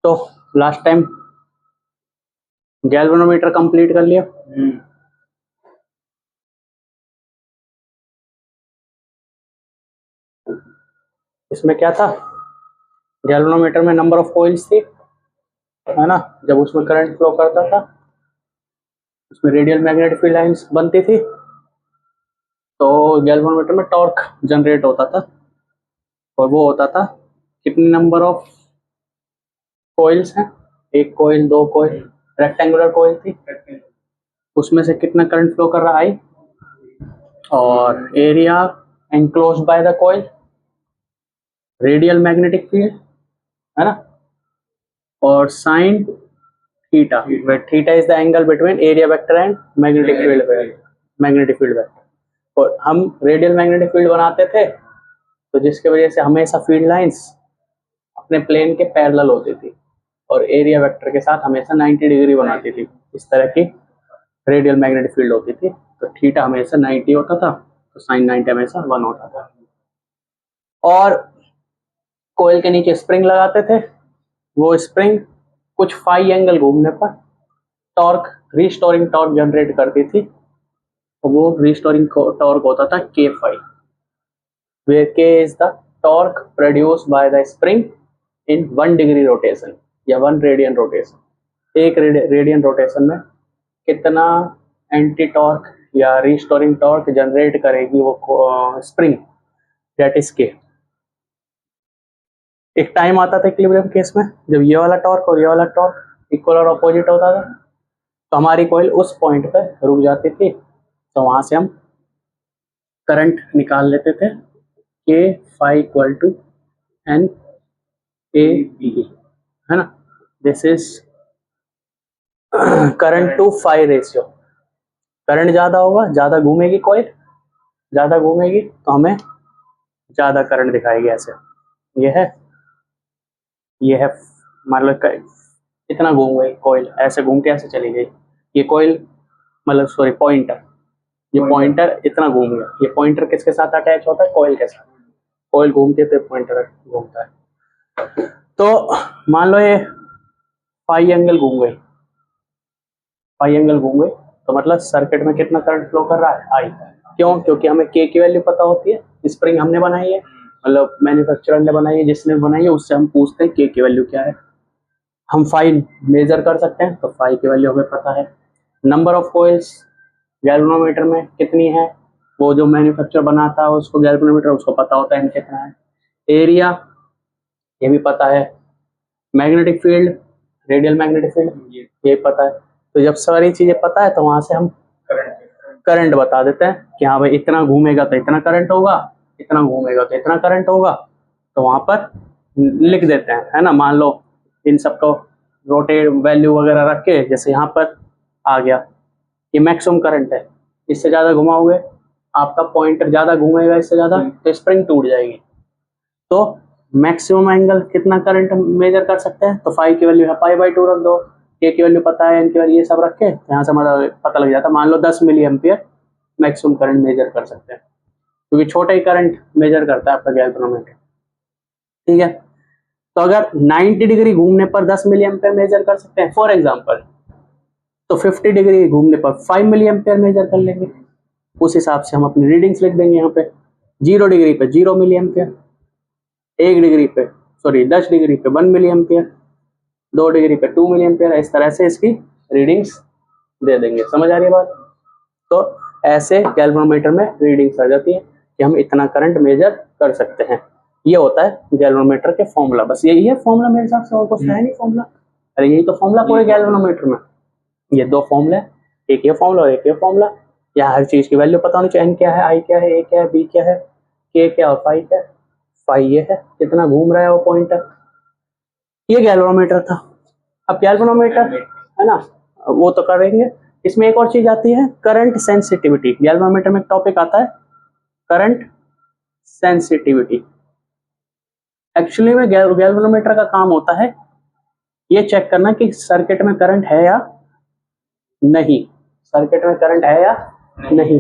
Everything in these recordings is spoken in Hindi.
तो लास्ट टाइम गैल्वेनोमीटर कंप्लीट कर लिया। इसमें क्या था, गैल्वेनोमीटर में नंबर ऑफ कॉइल्स थी, है ना। जब उसमें करंट फ्लो करता था, उसमें रेडियल मैग्नेटिक फील्ड लाइंस बनती थी, तो गैल्वेनोमीटर में टॉर्क जनरेट होता था, और वो होता था कितने नंबर ऑफ कॉइल्स हैं, एक कॉइल, दो कॉइल, रेक्टेंगुलर कॉइल थी, उसमें से कितना करंट फ्लो कर रहा है, और area enclosed by the coil, radial magnetic field, है ना, और sine theta, where theta is the angle between area vector and magnetic field vector। और हम रेडियल मैग्नेटिक फील्ड बनाते थे, तो जिसके वजह से हमेशा फील्ड लाइंस अपने प्लेन के पैरेलल होती थी, और एरिया वेक्टर के साथ हमेशा 90 डिग्री बनाती थी। इस तरह की रेडियल मैग्नेटिक फील्ड होती थी, तो थीटा हमेशा 90 होता था, तो साइन 90 हमेशा 1 होता था। और कोयल के नीचे स्प्रिंग लगाते थे, वो स्प्रिंग कुछ फाई एंगल घूमने पर टॉर्क, रीस्टोरिंग टॉर्क जनरेट करती थी, और वो रीस्टोरिंग टॉर्क होता था के फाई, वेयर के is the torque produced by the spring in 1 degree rotation या 1 रेडियन रोटेशन। एक रेडियन रोटेशन में कितना एंटी टॉर्क या रीस्टोरिंग टॉर्क जनरेट करेगी वो स्प्रिंग, दैट इज के। एक टाइम आता था इक्विलिब्रियम केस में, जब ये वाला टॉर्क और ये वाला टॉर्क इक्वल और अपोजिट होता था, तो हमारी कॉइल उस पॉइंट पर रुक जाती थी, तो वहां से हम करंट निकाल लेते थे, K phi equal to N A B, है ना। This is current to phi ratio. Current ज्यादा होगा, ज्यादा घूमेगी कॉइल, ज्यादा घूमेगी तो हमें ज्यादा करंट दिखाएगी। ऐसे ये है मान लो इतना घूम गई कॉइल, ऐसे घूम के ऐसे चली गई, ये कॉइल मतलब सॉरी पॉइंटर, ये पॉइंटर इतना घूम गया। ये पॉइंटर किसके साथ अटैच होता है, कॉइल के साथ। कॉइल घूमती है तो पॉइंटर घूमता है। तो मान लो ये फाई एंगल घूम गई, फाई एंगल घूम गई, तो मतलब सर्किट में कितना करंट फ्लो कर रहा है, आई। क्यों? क्योंकि हमें के की वैल्यू पता होती है, स्प्रिंग हमने बनाई है, मतलब मैन्युफैक्चरर ने बनाई है, जिसने बनाई है उससे हम पूछते हैं के की वैल्यू क्या है। हम फाई मेजर कर सकते हैं, तो फाई की वैल्यू हमें पता है। नंबर ऑफ कॉइल्स गैल्वेनोमीटर में कितनी है, वो जो मैन्युफैक्चरर बनाता है उसको गैल्वेनोमीटर उसको पता होता है कितना है। एरिया ये भी पता है। Magnetic field, radial magnetic field ये पता है। तो जब सारी चीजें पता है, तो वहां से हम करंट बता देते हैं कि हाँ भाई इतना घूमेगा तो इतना करंट होगा, इतना घूमेगा तो इतना करंट होगा, तो वहां पर लिख देते हैं, है ना। मान लो इन सबको रोटेट वैल्यू वगैरह रख के, जैसे यहाँ पर आ गया, ये मैक्सिमम करंट है, इससे ज्यादा घुमाओगे आपका पॉइंटर ज्यादा घूमेगा, इससे ज्यादा तो स्प्रिंग टूट जाएगी। तो मैक्सिमम एंगल कितना करंट मेजर कर सकते हैं, तो फाई की वैल्यू है पाई बाई 2 रख दो, के की वैल्यू पता है, एन की वैल्यू, ये सब रख के यहाँ से मतलब पता लग जाता है। मान लो 10 milli ampere maximum current measure कर सकते हैं, क्योंकि छोटा ही करंट मेजर करता है आपका गैल्वेनोमीटर, ठीक है। तो अगर 90 डिग्री घूमने पर 10 मिली एम्पियर मेजर कर सकते हैं फॉर एग्जाम्पल, तो 50 डिग्री घूमने पर 5 मिली एम्पियर मेजर कर लेंगे। उस हिसाब से हम अपनी रीडिंग्स लिख देंगे यहाँ पे। 0 डिग्री पे 0 मिली एम्पियर, 1 डिग्री पे सॉरी 10 डिग्री पे 1 मिली एम्पियर, 2 डिग्री पे 2 मिली एम्पियर, इस तरह से इसकी रीडिंग्स दे देंगे। समझ आ रही है बात? तो ऐसे गैल्वेनोमीटर में रीडिंग्स आ जाती है कि हम इतना करंट मेजर कर सकते हैं। ये होता है गैल्वेनोमीटर के फॉर्मूला, बस यही है फॉर्मूला मेरे हिसाब से, और कुछ है नहीं फॉर्मूला। अरे यही तो फॉर्मूला पूरे गैल्वेनोमीटर में, ये 2 फॉर्मूला है, एक ये फॉर्मूला और एक ये फॉर्मूला। यहाँ हर चीज की वैल्यू पता होनी चाहिए, एन क्या है, आई क्या है, ए क्या है, बी क्या है, के क्या और फाई क्या है। फाई ये है कितना घूम रहा है वो पॉइंटर। ये गैल्वेनोमीटर था। अब गैल्वेनोमीटर है ना, वो तो करेंगे। इसमें एक और चीज आती है करंट सेंसिटिविटी। गैल्वेनोमीटर में एक टॉपिक आता है करंट सेंसिटिविटी। एक्चुअली में गैल्वेनोमीटर का काम होता है ये चेक करना कि सर्किट में करंट है या नहीं, सर्किट में करंट है या नहीं।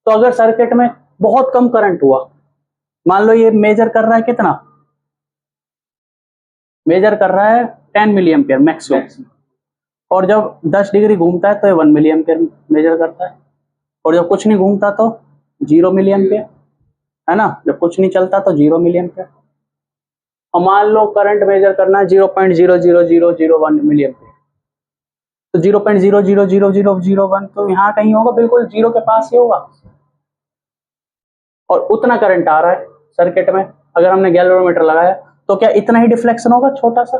तो अगर सर्किट में बहुत कम करंट हुआ, मान लो ये मेजर कर रहा है कितना मेजर कर रहा है 10 मिली एम्पियर मैक्सिमम, और जब 10 डिग्री घूमता है तो ये 1 मिली एम्पियर मेजर करता है, और जब कुछ नहीं घूमता तो 0 मिली एम्पियर, है ना, जब कुछ नहीं चलता तो 0 मिली एम्पियर। और मान लो करंट मेजर करना है 0.00001 मिली एम्पियर, तो 0.0000001 तो यहाँ कहीं होगा, बिल्कुल जीरो के पास ही होगा, और उतना करंट आ रहा है सर्किट में। अगर हमने गैल्वेनोमीटर लगाया तो क्या इतना ही डिफ्लेक्शन होगा, छोटा सा?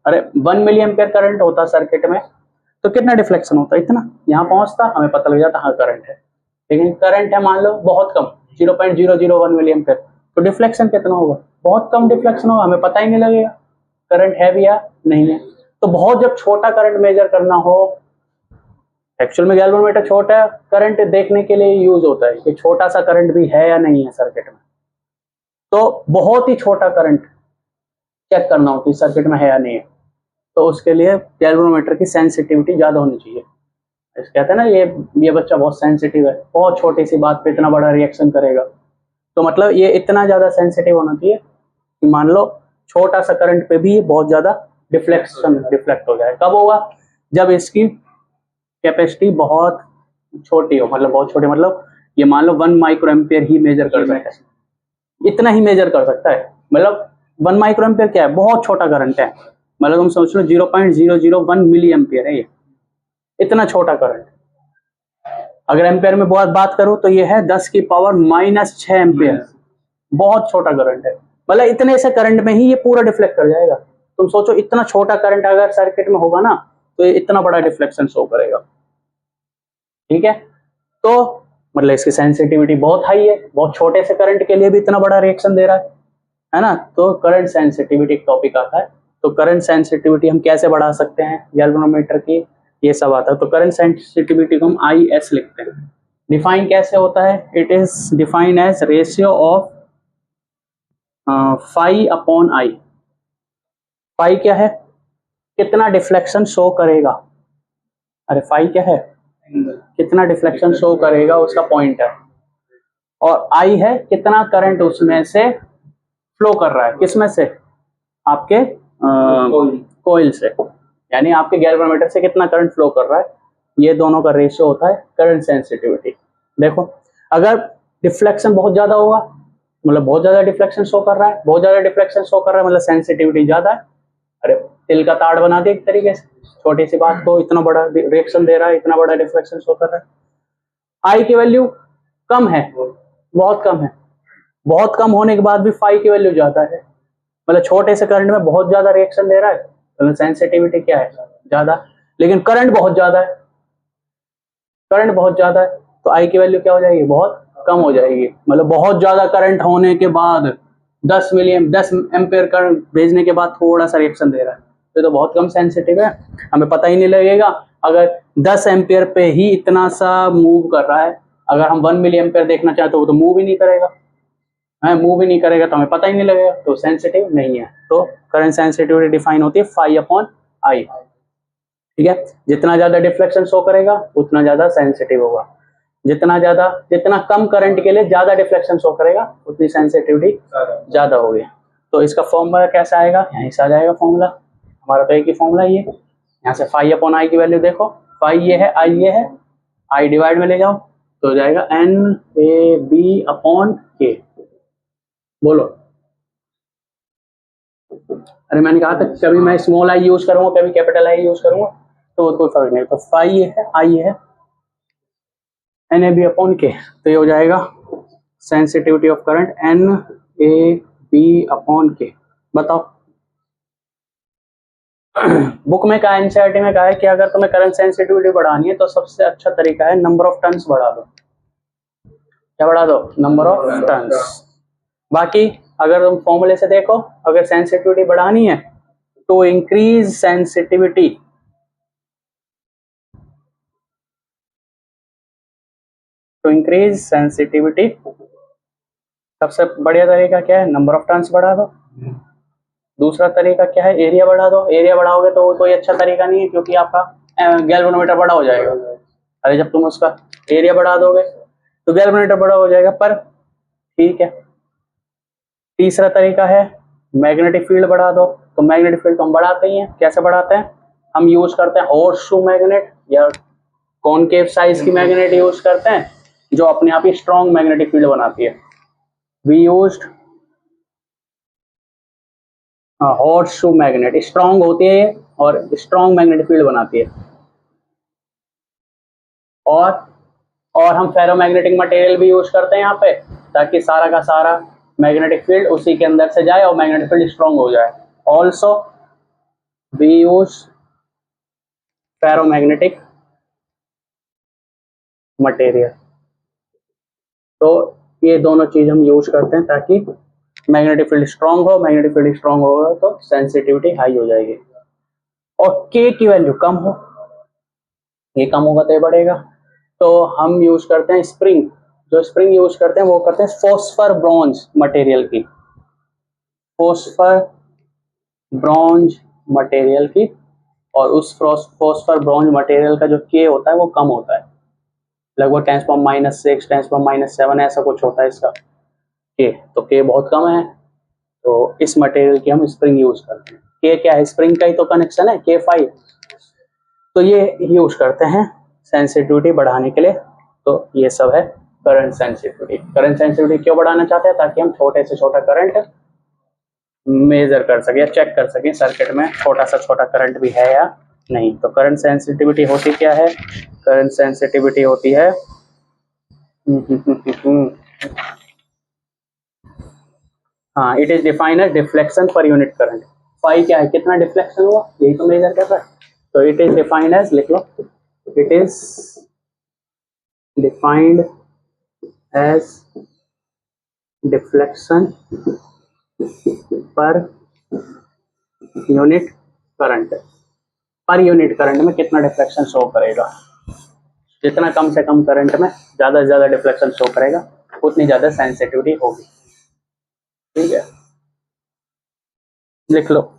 अरे 1 मिली एम्पियर करंट होता सर्किट में तो कितना डिफ्लेक्शन होता, इतना, यहाँ पहुंचता, हमें पता लग जाता हाँ करंट है। लेकिन करंट है मान लो बहुत कम 0.001 मिली एम्पियर, तो डिफ्लेक्शन कितना होगा, बहुत कम डिफ्लेक्शन होगा, हमें पता ही नहीं लगेगा करंट है भी या नहीं है। तो बहुत जब छोटा करंट मेजर करना हो, एक्चुअल में गैल्वेनोमीटर छोटा करंट देखने के लिए यूज होता है कि छोटा सा करंट भी है या नहीं है सर्किट में, तो बहुत ही छोटा करंट चेक करना होता है सर्किट में है या नहीं है, तो उसके लिए गैल्वेनोमीटर की सेंसिटिविटी ज्यादा होनी चाहिए। इस कहते हैं ना ये बच्चा बहुत सेंसिटिव है, बहुत छोटी सी बात पे इतना बड़ा रिएक्शन करेगा, तो मतलब ये इतना ज्यादा सेंसिटिव होना चाहिए कि मान लो छोटा सा करंट पे भी बहुत ज्यादा डिफ्लेक्ट हो जाए। कब होगा, जब इसकी कैपेसिटी बहुत छोटी हो, मतलब बहुत छोटी, मतलब ये मान लो 1 माइक्रो एम्पियर ही मेजर कर सकता है, इतना ही मेजर कर सकता है। मतलब 1 माइक्रो एम्पियर क्या है, बहुत छोटा करंट है, मतलब तुम सोच लो 0.001 मिली एम्पियर है ये, इतना छोटा करंट। अगर एम्पियर में बहुत बात करूं तो ये है 10 की पावर -6 एम्पियर, बहुत छोटा करंट है। मतलब इतने से करंट में ही ये पूरा डिफ्लेक्ट कर जाएगा। तुम सोचो इतना छोटा करंट अगर सर्किट में होगा ना तो ये इतना बड़ा डिफ्लेक्शन शो करेगा, ठीक है। तो मतलब इसकी सेंसिटिविटी बहुत हाई है, बहुत छोटे से करंट के लिए भी इतना बड़ा रिएक्शन दे रहा है ना। तो करंट सेंसिटिविटी टॉपिक आता है, तो करंट सेंसिटिविटी हम कैसे बढ़ा सकते हैं गैल्वेनोमीटर की, ये सब आता है। तो करंट सेंसिटिविटी को हम IS लिखते हैं। डिफाइन कैसे होता है, it is define as ratio of phi upon I. Phi क्या है, कितना डिफ्लेक्शन शो करेगा, अरे फाई क्या है, कितना डिफ्लेक्शन शो करेगा उसका पॉइंट है, और आई है कितना करंट उसमें से फ्लो कर रहा है, किसमें से, आपके कोइल से, यानी आपके गैल्वेनोमीटर से कितना करंट फ्लो कर रहा है, ये दोनों का रेशियो होता है करंट सेंसिटिविटी। देखो अगर डिफ्लेक्शन बहुत ज्यादा होगा, मतलब बहुत ज्यादा डिफ्लेक्शन शो कर रहा है, बहुत ज्यादा डिफ्लेक्शन शो कर रहा है मतलब सेंसिटिविटी ज्यादा है। अरे तिल का ताड़ बना दे एक तरीके से, छोटी सी बात को इतना बड़ा रिएक्शन दे रहा है, इतना बड़ा डिफ्लेक्शन शो कर रहा है। आई की वैल्यू कम है, बहुत कम है, बहुत कम होने के बाद भी फाई की वैल्यू ज्यादा है, मतलब छोटे से करंट में बहुत ज्यादा रिएक्शन दे रहा है, तो सेंसिटिविटी क्या है, ज्यादा। लेकिन करंट बहुत ज्यादा है, करंट बहुत ज्यादा है, तो आई की वैल्यू क्या हो जाएगी, बहुत कम हो जाएगी। मतलब बहुत ज्यादा करंट होने के बाद 10 एम्पियर करंट भेजने के बाद थोड़ा सा रिएक्शन दे रहा है, तो बहुत कम सेंसिटिव है, हमें पता ही नहीं लगेगा। अगर 10 एम्पियर पे ही इतना सा मूव कर रहा है, अगर हम 1 मिली एम्पियर देखना चाहते हो तो मूव ही नहीं करेगा, मूव ही नहीं करेगा तो हमें पता ही नहीं लगेगा, तो सेंसिटिव नहीं है। तो करंट सेंसिटिविटी डिफाइन होती है फाई अपॉन आई, ठीक है। जितना ज्यादा डिफ्लेक्शन शो करेगा उतना ज्यादा सेंसिटिव होगा, जितना कम करंट के लिए ज्यादा डिफ्लेक्शन शो करेगा उतनी सेंसिटिविटी ज्यादा होगी। तो इसका फॉर्मूला कैसा आएगा, यहीं से आ जाएगा फॉर्मूला, हमारा तो एक ही फॉर्मूला ये, यहाँ से फाई अपॉन आई की वैल्यू देखो, फाई ये है, आई ये है, आई डिवाइड में ले जाओ तो हो जाएगा NAB अपॉन K। बोलो, अरे मैंने कहा था कभी मैं स्मॉल आई यूज करूंगा कभी कैपिटल आई यूज करूंगा तो कोई फर्क नहीं। तो फाई ये है, आई ये है, NAB अपॉन K, तो ये हो जाएगा sensitivity of current NAB upon K। बताओ बुक में कहा, एनसीईआरटी में कहा है कि अगर तुम्हें करंट सेंसिटिविटी बढ़ानी है तो सबसे अच्छा तरीका है नंबर ऑफ टर्न्स बढ़ा दो। क्या बढ़ा दो, नंबर ऑफ टर्न्स। बाकी अगर तुम फॉर्मूले से देखो, अगर सेंसिटिविटी बढ़ानी है तो इंक्रीज सेंसिटिविटी, तो इंक्रीज सेंसिटिविटी सबसे बढ़िया तरीका क्या है, नंबर ऑफ टर्न्स बढ़ा दो। दूसरा तरीका क्या है, एरिया बढ़ा दो। एरिया बढ़ाओगे तो कोई अच्छा तरीका नहीं है क्योंकि आपका गैल्वेनोमीटर बड़ा हो जाएगा। अरे जब तुम उसका एरिया बढ़ा दोगे तो गैल्वेनोमीटर बड़ा हो जाएगा, पर ठीक है। तीसरा तरीका है मैग्नेटिक फील्ड बढ़ा दो। तो मैग्नेटिक फील्ड तो हम बढ़ाते ही हैं। कैसे बढ़ाते हैं? हम यूज करते हैं हॉर्स शू मैग्नेट या कॉनकेव साइज की मैग्नेट यूज करते हैं, जो अपने आप ही स्ट्रॉन्ग मैग्नेटिक फील्ड बनाती है। We used horse shoe magnet, strong होती है और स्ट्रॉन्ग मैग्नेटिक फील्ड बनाती है। और हम फेरोमैग्नेटिक मटेरियल भी यूज करते हैं यहाँ पे, ताकि सारा का सारा मैग्नेटिक फील्ड उसी के अंदर से जाए और मैग्नेटिक फील्ड स्ट्रॉन्ग हो जाए। Also we use ferromagnetic material. तो ये दोनों चीज हम यूज करते हैं ताकि मैग्नेटिक फील्ड स्ट्रॉन्ग हो। मैग्नेटिक फील्ड स्ट्रॉन्ग होगा तो सेंसिटिविटी हाई हो जाएगी। और के की वैल्यू कम हो, ये कम होगा तो ये बढ़ेगा। तो हम यूज करते हैं स्प्रिंग। जो स्प्रिंग यूज करते हैं वो करते हैं फॉस्फर ब्रॉन्ज मटेरियल की, फॉस्फर ब्रॉन्ज मटेरियल की। और उस फॉस्फर ब्रॉन्ज मटेरियल का जो के होता है वो कम होता है, लगभग 10⁻⁻6 10⁻⁷ ऐसा कुछ होता है इसका के। तो के बहुत कम है, तो इस मटेरियल की हम स्प्रिंग यूज करते हैं। के क्या है? स्प्रिंग का ही तो कनेक्शन है, K5। तो ये यूज करते हैं सेंसिटिविटी बढ़ाने के लिए। तो ये सब है करंट सेंसिटिविटी। करंट सेंसिटिविटी क्यों बढ़ाना चाहते हैं? ताकि हम छोटे से छोटा करंट मेजर कर सके या चेक कर सके सर्किट में छोटा सा छोटा करंट भी है या नहीं। तो करंट सेंसिटिविटी होती क्या है? करंट सेंसिटिविटी होती है हाँ, it is defined as deflection per unit current. Phi क्या है? कितना डिफ्लेक्शन हुआ, यही तो मेजर कर रहा है। तो इट इज डिफाइंड एज, लिख लो, it is defined as deflection per unit current. Per unit current में कितना डिफ्लेक्शन शो करेगा? जितना कम से कम करंट में ज्यादा से ज्यादा डिफ्लेक्शन शो करेगा, उतनी ज्यादा सेंसिटिविटी होगी। ठीक है, लिख लो।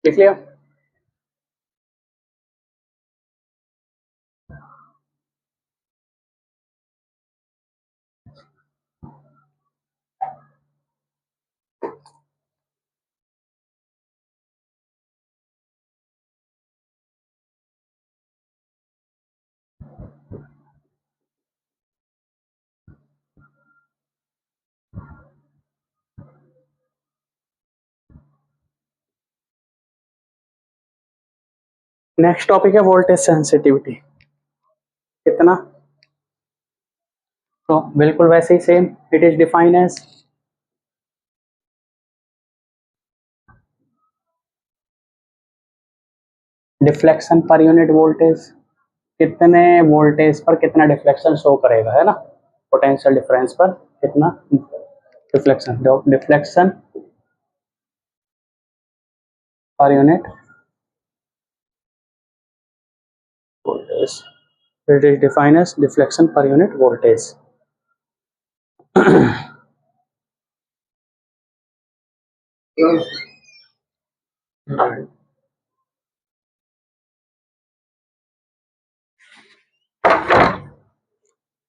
लिख लिया? नेक्स्ट टॉपिक है वोल्टेज सेंसिटिविटी। कितना, तो बिल्कुल वैसे ही same, it is defined as deflection per unit voltage. कितने वोल्टेज पर कितना डिफ्लेक्शन शो करेगा, है ना, पोटेंशियल डिफरेंस पर कितना deflection, deflection per unit voltage. It is defined as deflection per unit voltage.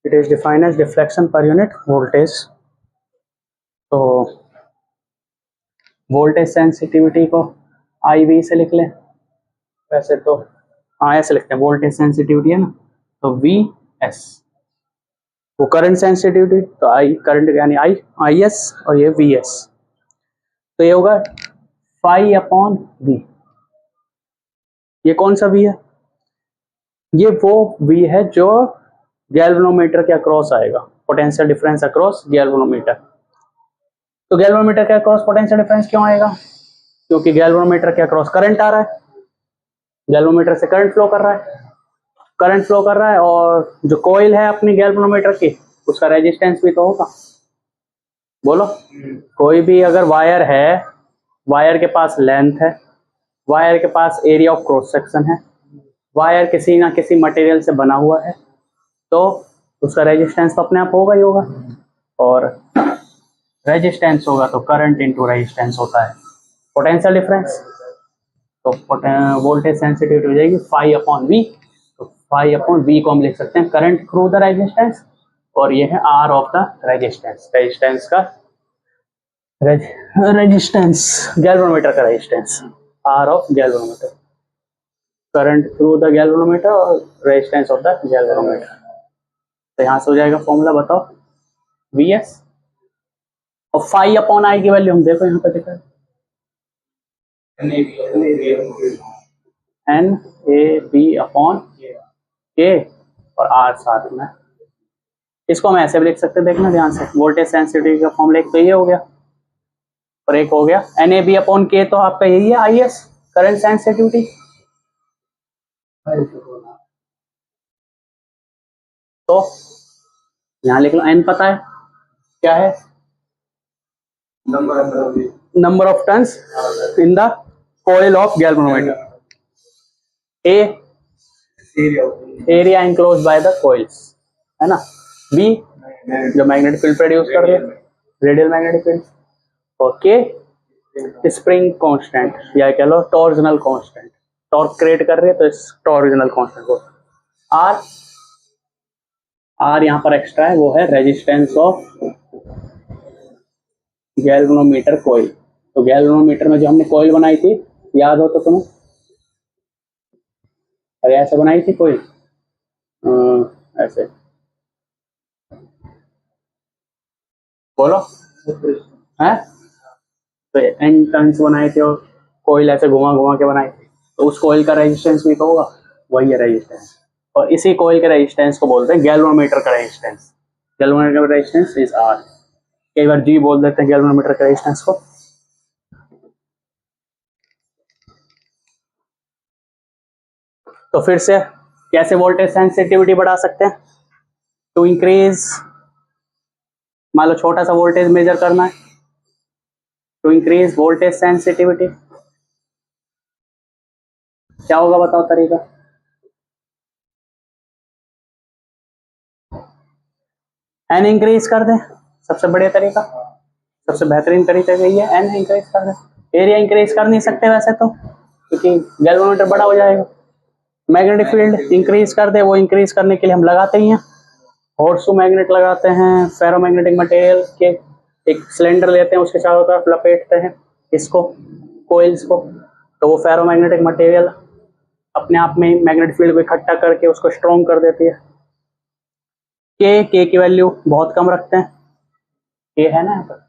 It is defined as deflection per unit voltage. तो वोल्टेज सेंसिटिविटी को IV से लिख लें, वैसे तो हाँ ऐसे लिखते हैं, वोल्टेज सेंसिटिविटी है ना, तो VS, वो करंट सेंसिटिविटी तो I करंट यानी IS और ये VS, तो ये होगा phi अपॉन V। ये कौन सा V है, ये वो V है जो गैल्वेनोमीटर के अक्रॉस आएगा, पोटेंशियल डिफरेंस अक्रॉस गैल्वेनोमीटर। तो गैल्वेनोमीटर के अक्रॉस पोटेंशियल डिफरेंस क्यों आएगा, क्योंकि गैल्वेनोमीटर के अक्रॉस करंट आ रहा है, गैल्वेनोमीटर से करंट फ्लो कर रहा है, करंट फ्लो कर रहा है, और जो कॉइल है अपनी गैल्वेनोमीटर की उसका रेजिस्टेंस भी तो होगा। बोलो, कोई भी अगर वायर है, वायर के पास लेंथ है, वायर के पास एरिया ऑफ क्रॉस सेक्शन है, वायर किसी ना किसी मटेरियल से बना हुआ है, तो उसका रेजिस्टेंस तो अपने आप होगा ही होगा, और रेजिस्टेंस होगा तो करंट इनटू रेजिस्टेंस होता है पोटेंशियल डिफरेंस। तो वोल्टेज सेंसिटिविटी हो जाएगी phi अपॉन V। तो phi अपॉन V को हम लिख सकते हैं करंट थ्रू द रेजिस्टेंस, और ये है R of the resistance, resistance का रेजिस्टेंस, गैल्वेनोमीटर का resistance, R of galvanometer, current through the galvanometer और रेजिस्टेंस ऑफ द गैल्वेनोमीटर। तो यहाँ से हो जाएगा फॉर्मूला, बताओ VS, और phi अपॉन I की वैल्यू हम देखो यहाँ पे देखा NAB अपॉन K और R साथ में, इसको हम ऐसे भी लिख सकते हैं, देखना ध्यान से, वोल्टेज सेंसिटिविटी का फॉर्मूला एक तो ये हो गया और एक हो गया NAB अपॉन K, तो आपका यही है IS करंट सेंसिटिविटी। तो यहाँ लिख लो, N पता है क्या है, number of turns in the coil of galvanometer, A area enclosed by the coils, है ना, B जो मैग्नेटिक फील्ड प्रोड्यूस कर रही है, रेडियल मैग्नेटिक फील्ड, और K स्प्रिंग कांस्टेंट या कह लो टॉर्जनल कांस्टेंट, टॉर्क क्रिएट कर रही है तो इस टॉर्जनल कांस्टेंट को, R यहाँ पर एक्स्ट्रा है, वो है रेजिस्टेंस ऑफ गैल्वेनोमीटर कॉइल। तो गैल्वेनोमीटर में जो हमने कॉइल बनाई थी, याद हो तो तुम्हें, अरे ऐसे बनाई थी कोई, ऐसे बोलो है, तो एन टर्न्स बनाए थे और कॉइल ऐसे घुमा घुमा के बनाए थे, तो उस कॉइल का रेजिस्टेंस भी तो होगा, वही है रेजिस्टेंस, और इसी कॉइल के रेजिस्टेंस को बोलते हैं गैल्वेनोमीटर का रेजिस्टेंस। गैल्वेनोमीटर का रेजिस्टेंस इज R, कई बार G बोल देते हैं गैल्वेनोमीटर के रेजिस्टेंस को। तो फिर से कैसे वोल्टेज सेंसिटिविटी बढ़ा सकते हैं, टू इंक्रीज, मान लो छोटा सा वोल्टेज मेजर करना है, टू इंक्रीज वोल्टेज सेंसिटिविटी क्या होगा, बताओ तरीका, एन इंक्रीज कर दें, सबसे बढ़िया तरीका, सबसे बेहतरीन तरीका यही है, एन इंक्रीज कर दें। एरिया इंक्रीज कर नहीं सकते वैसे तो, क्योंकि गैल्वेनोमीटर बड़ा हो जाएगा। मैग्नेटिक फील्ड इंक्रीज कर दे, वो इंक्रीज करने के लिए हम लगाते ही हैं, हॉर्सू मैग्नेट लगाते हैं, फेरोमैग्नेटिक मटेरियल के एक सिलेंडर लेते हैं, उसके चारों तरफ लपेटते हैं इसको, कोइल्स को, तो वो फेरोमैग्नेटिक मटेरियल अपने आप में मैग्नेटिक फील्ड को इकट्ठा करके उसको स्ट्रॉन्ग कर देती है। के की वैल्यू बहुत कम रखते हैं, के है ना यहाँ पर,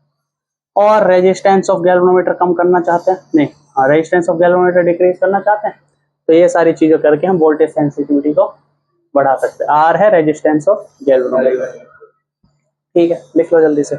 और रेजिस्टेंस ऑफ गैल्वेनोमीटर कम करना चाहते हैं, नहीं हाँ रेजिस्टेंस ऑफ गैल्वेनोमीटर डिक्रीज करना चाहते हैं, तो ये सारी चीजें करके हम वोल्टेज सेंसिटिविटी को बढ़ा सकते हैं। आर है रेजिस्टेंस ऑफ गैल्वेनोमीटर। ठीक है, लिख लो जल्दी से।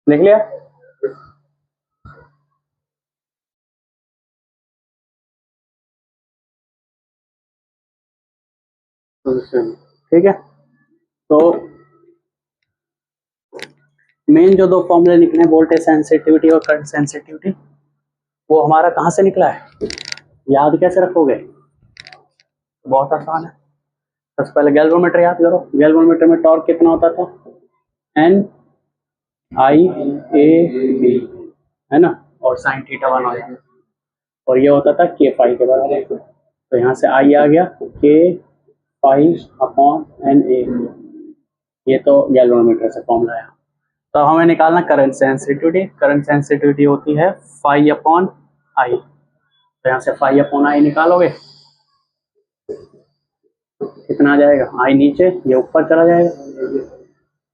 लिख लिया? ठीक है, तो मेन जो दो फॉर्मूले निकले वोल्टेज सेंसिटिविटी और करंट सेंसिटिविटी, वो हमारा कहाँ से निकला है, याद कैसे रखोगे? बहुत आसान है। सबसे पहले गैल्वेनोमीटर याद करो। गैल्वेनोमीटर में टॉर्क कितना होता था? एन आई ए बी, है ना, और साइन थीटा 1 हो जाता, और ये होता था के फाई के बराबर। तो यहाँ से आई आ गया के फाई अपॉन एन ए, ये तो गैल्वेनोमीटर से फॉर्मूला है। तो हमें निकालना करंट सेंसिटिविटी। करंट सेंसिटिविटी होती है फाई अपॉन आई। तो यहाँ से फाई अपॉन आई निकालोगे, कितना आ जाएगा? आई नीचे, ये ऊपर चला जाएगा,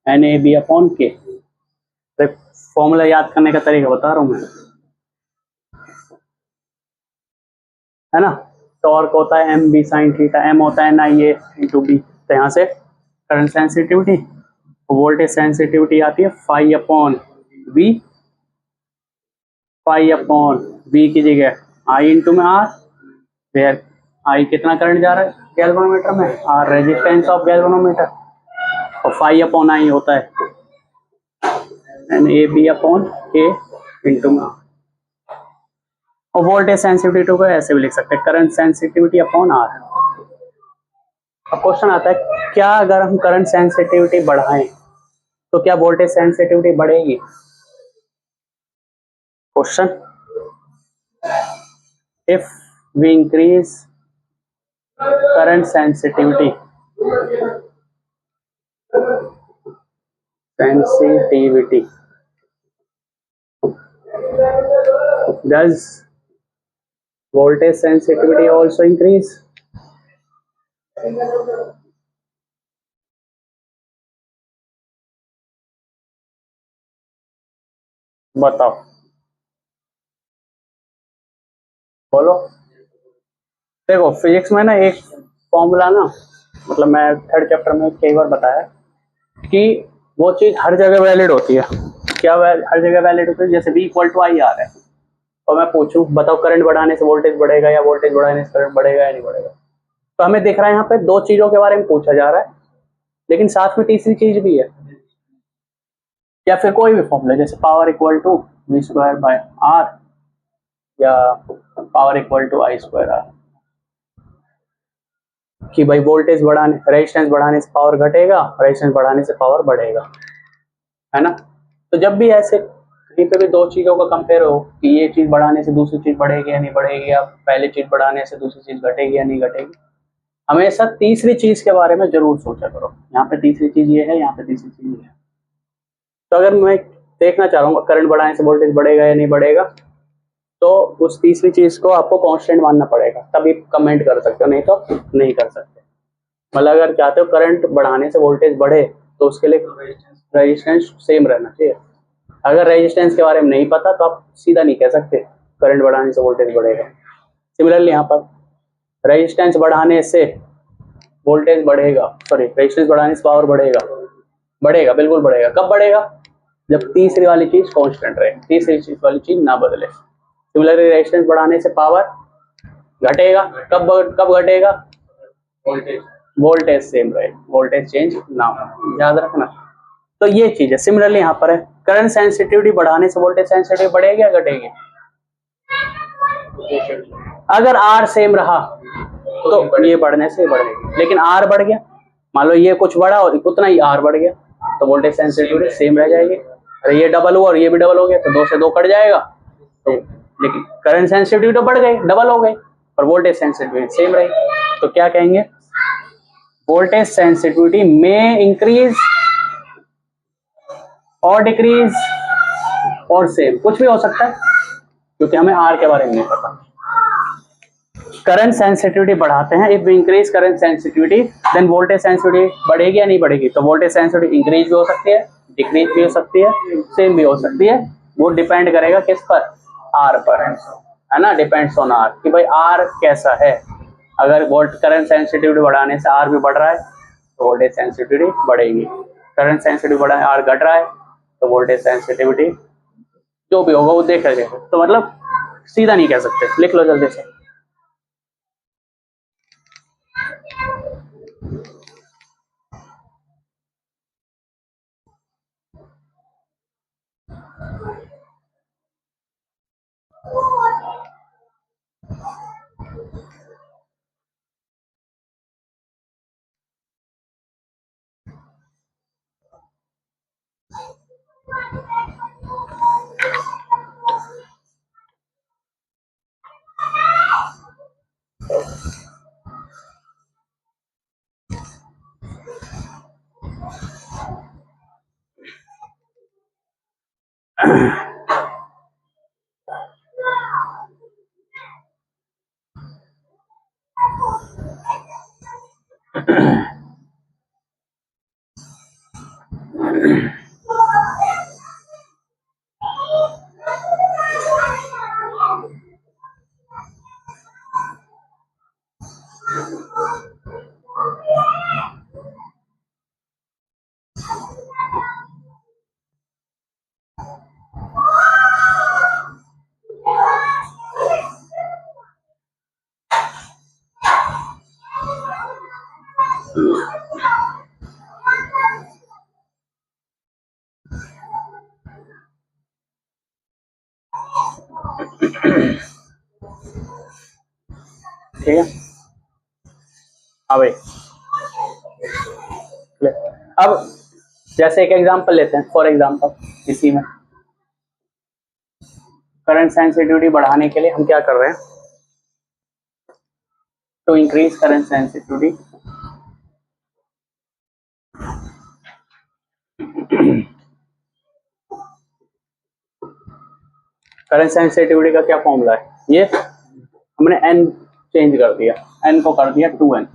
एन ए बी अपॉन के। तो फॉर्मूला याद करने का तरीका बता रहा हूँ मैं, है ना। टॉर्क होता है M B sine theta, M होता है N I A into B. तो यहाँ से करंट सेंसिटिविटी, वोल्टेज सेंसिटिविटी आती है phi upon V, phi upon V की जगह आई इंटू में आर, वेयर आई कितना करंट जा रहा है गैल्वेनोमीटर में, आर रेजिस्टेंस ऑफ गैल्वेनोमीटर, और फाई अपॉन आई होता है N A B upon K into में। और वोल्टेज सेंसिटिविटी को ऐसे भी लिख सकते हैं, करंट सेंसिटिविटी अपॉन आर। अब क्वेश्चन आता है, क्या अगर हम करंट सेंसिटिविटी बढ़ाएं तो क्या वोल्टेज सेंसिटिविटी बढ़ेगी? Question, if we increase current sensitivity does voltage sensitivity also increase? बताओ, बोलो। देखो फिजिक्स में ना एक फॉर्मूला ना, मतलब मैं थर्ड चैप्टर में कई बार बताया कि वो चीज हर जगह वैलिड होती है। क्या हर जगह वैलिड होती है? जैसे V इक्वल टू आई आ रहा है, और मैं पूछूं बताओ करंट बढ़ाने से वोल्टेज बढ़ेगा या वोल्टेज बढ़ाने से करंट बढ़ेगा या नहीं बढ़ेगा, तो हमें दिख रहा है यहाँ पे दो चीजों के बारे में पूछा जा रहा है, लेकिन साथ में तीसरी चीज भी है। या फिर कोई भी फॉर्मूला, जैसे power equal to V square by R, या power equal to I square R, कि भाई वोल्टेज बढ़ाने, रेजिस्टेंस बढ़ाने से पावर घटेगा, रेजिस्टेंस बढ़ाने से पावर बढ़ेगा, है ना। तो जब भी ऐसे कहीं पे भी दो चीजों का कंपेयर हो कि ये चीज बढ़ाने से दूसरी चीज बढ़ेगी या नहीं बढ़ेगी, या पहले चीज बढ़ाने से दूसरी चीज घटेगी या नहीं घटेगी, हमेशा तीसरी चीज के बारे में जरूर सोचा करो। यहाँ पे तीसरी चीज ये है, यहाँ पे तीसरी चीज ये है। तो अगर मैं देखना चाह रहा हूँ करंट बढ़ाने से वोल्टेज बढ़ेगा या नहीं बढ़ेगा, तो उस तीसरी चीज को आपको कांस्टेंट मानना पड़ेगा, तभी कमेंट कर सकते हो, नहीं तो नहीं कर सकते। मतलब अगर चाहते हो करंट बढ़ाने से वोल्टेज बढ़े तो उसके लिए रेजिस्टेंस सेम रहना चाहिए। अगर रेजिस्टेंस के बारे में नहीं पता तो आप सीधा नहीं कह सकते करंट बढ़ाने से वोल्टेज बढ़ेगा। सिमिलरली यहाँ पर रेजिस्टेंस बढ़ाने से वोल्टेज बढ़ेगा, सॉरी रेजिस्टेंस बढ़ाने से पावर बढ़ेगा, बढ़ेगा बिल्कुल बढ़ेगा। कब बढ़ेगा? जब तीसरी वाली चीज कांस्टेंट रहे, तीसरी चीज वाली चीज ना बदले। सिमिलरली रेजिस्टेंस बढ़ाने से पावर घटेगा, कब घटेगा? वोल्टेज सेम रहे, वोल्टेज चेंज ना हो, याद रखना। तो ये चीज है। सिमिलरली यहाँ पर है करंट सेंसिटिविटी बढ़ाने से वोल्टेज सेंसिटिविटी बढ़ेगी या घटेगी? अगर आर सेम रहा तो ये बढ़ने से बढ़ेगी, लेकिन आर बढ़ गया, मान लो ये कुछ बढ़ा और उतना ही आर बढ़ गया, तो वोल्टेज सेंसिटिविटी सेम रह जाएगी। अरे ये डबल हुआ और ये भी डबल हो गया तो 2 से 2 कट जाएगा, तो लेकिन करंट सेंसिटिविटी तो बढ़ गई, डबल हो गई, और वोल्टेज सेंसिटिविटी सेम रही। तो क्या कहेंगे? वोल्टेज सेंसिटिविटी में इंक्रीज और डिक्रीज और सेम, कुछ भी हो सकता है क्योंकि हमें आर के बारे में नहीं पता। करंट सेंसिटिविटी बढ़ाते हैं, if we increase current sensitivity then voltage sensitivity बढ़ेगी या नहीं बढ़ेगी? तो वोल्टेज सेंसिटिविटी इंक्रीज भी हो सकती है, डिक्रीज भी हो सकती है, सेम भी हो सकती है। वो डिपेंड करेगा किस पर? आर पर, है ना, डिपेंड्स ऑन आर, कि भाई आर कैसा है। अगर वोल्ट करंट सेंसिटिविटी बढ़ाने से आर भी बढ़ रहा है तो वोल्टेज सेंसिटिविटी बढ़ेगी। करंट सेंसिटिविटी बढ़ा है, आर घट रहा है, तो वोल्टेज सेंसिटिविटी जो भी होगा वो देख लेंगे। तो मतलब सीधा नहीं कह सकते, लिख लो जल्दी से। ठीक है, हाँ भाई। अब जैसे एक एग्जांपल लेते हैं, फॉर एग्जांपल इसी में करंट सेंसिटिविटी बढ़ाने के लिए हम क्या कर रहे हैं? To increase current sensitivity, current sensitivity का क्या फॉर्मूला है? ये हमने n चेंज कर दिया, n को कर दिया 2n,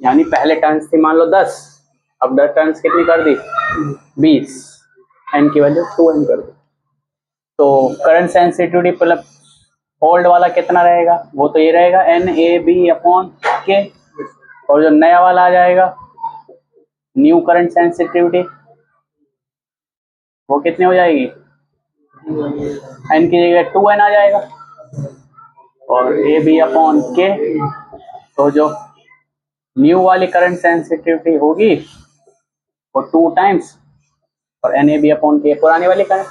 यानी पहले टर्न्स थी मान लो 10, अब 10 टर्न्स कितनी कर दी? 20, n की वैल्यू 2n कर दी। तो करंट सेंसिटिविटी मतलब ओल्ड वाला कितना रहेगा? वो तो ये रहेगा NAB/K, और जो नया वाला आ जाएगा न्यू करंट सेंसिटिविटी, वो कितनी हो जाएगी? n की जगह 2n आ जाएगा, और AB/K, तो जो न्यू वाली करंट सेंसिटिविटी होगी वो 2 टाइम्स, और NAB/K पुरानी वाली करंट,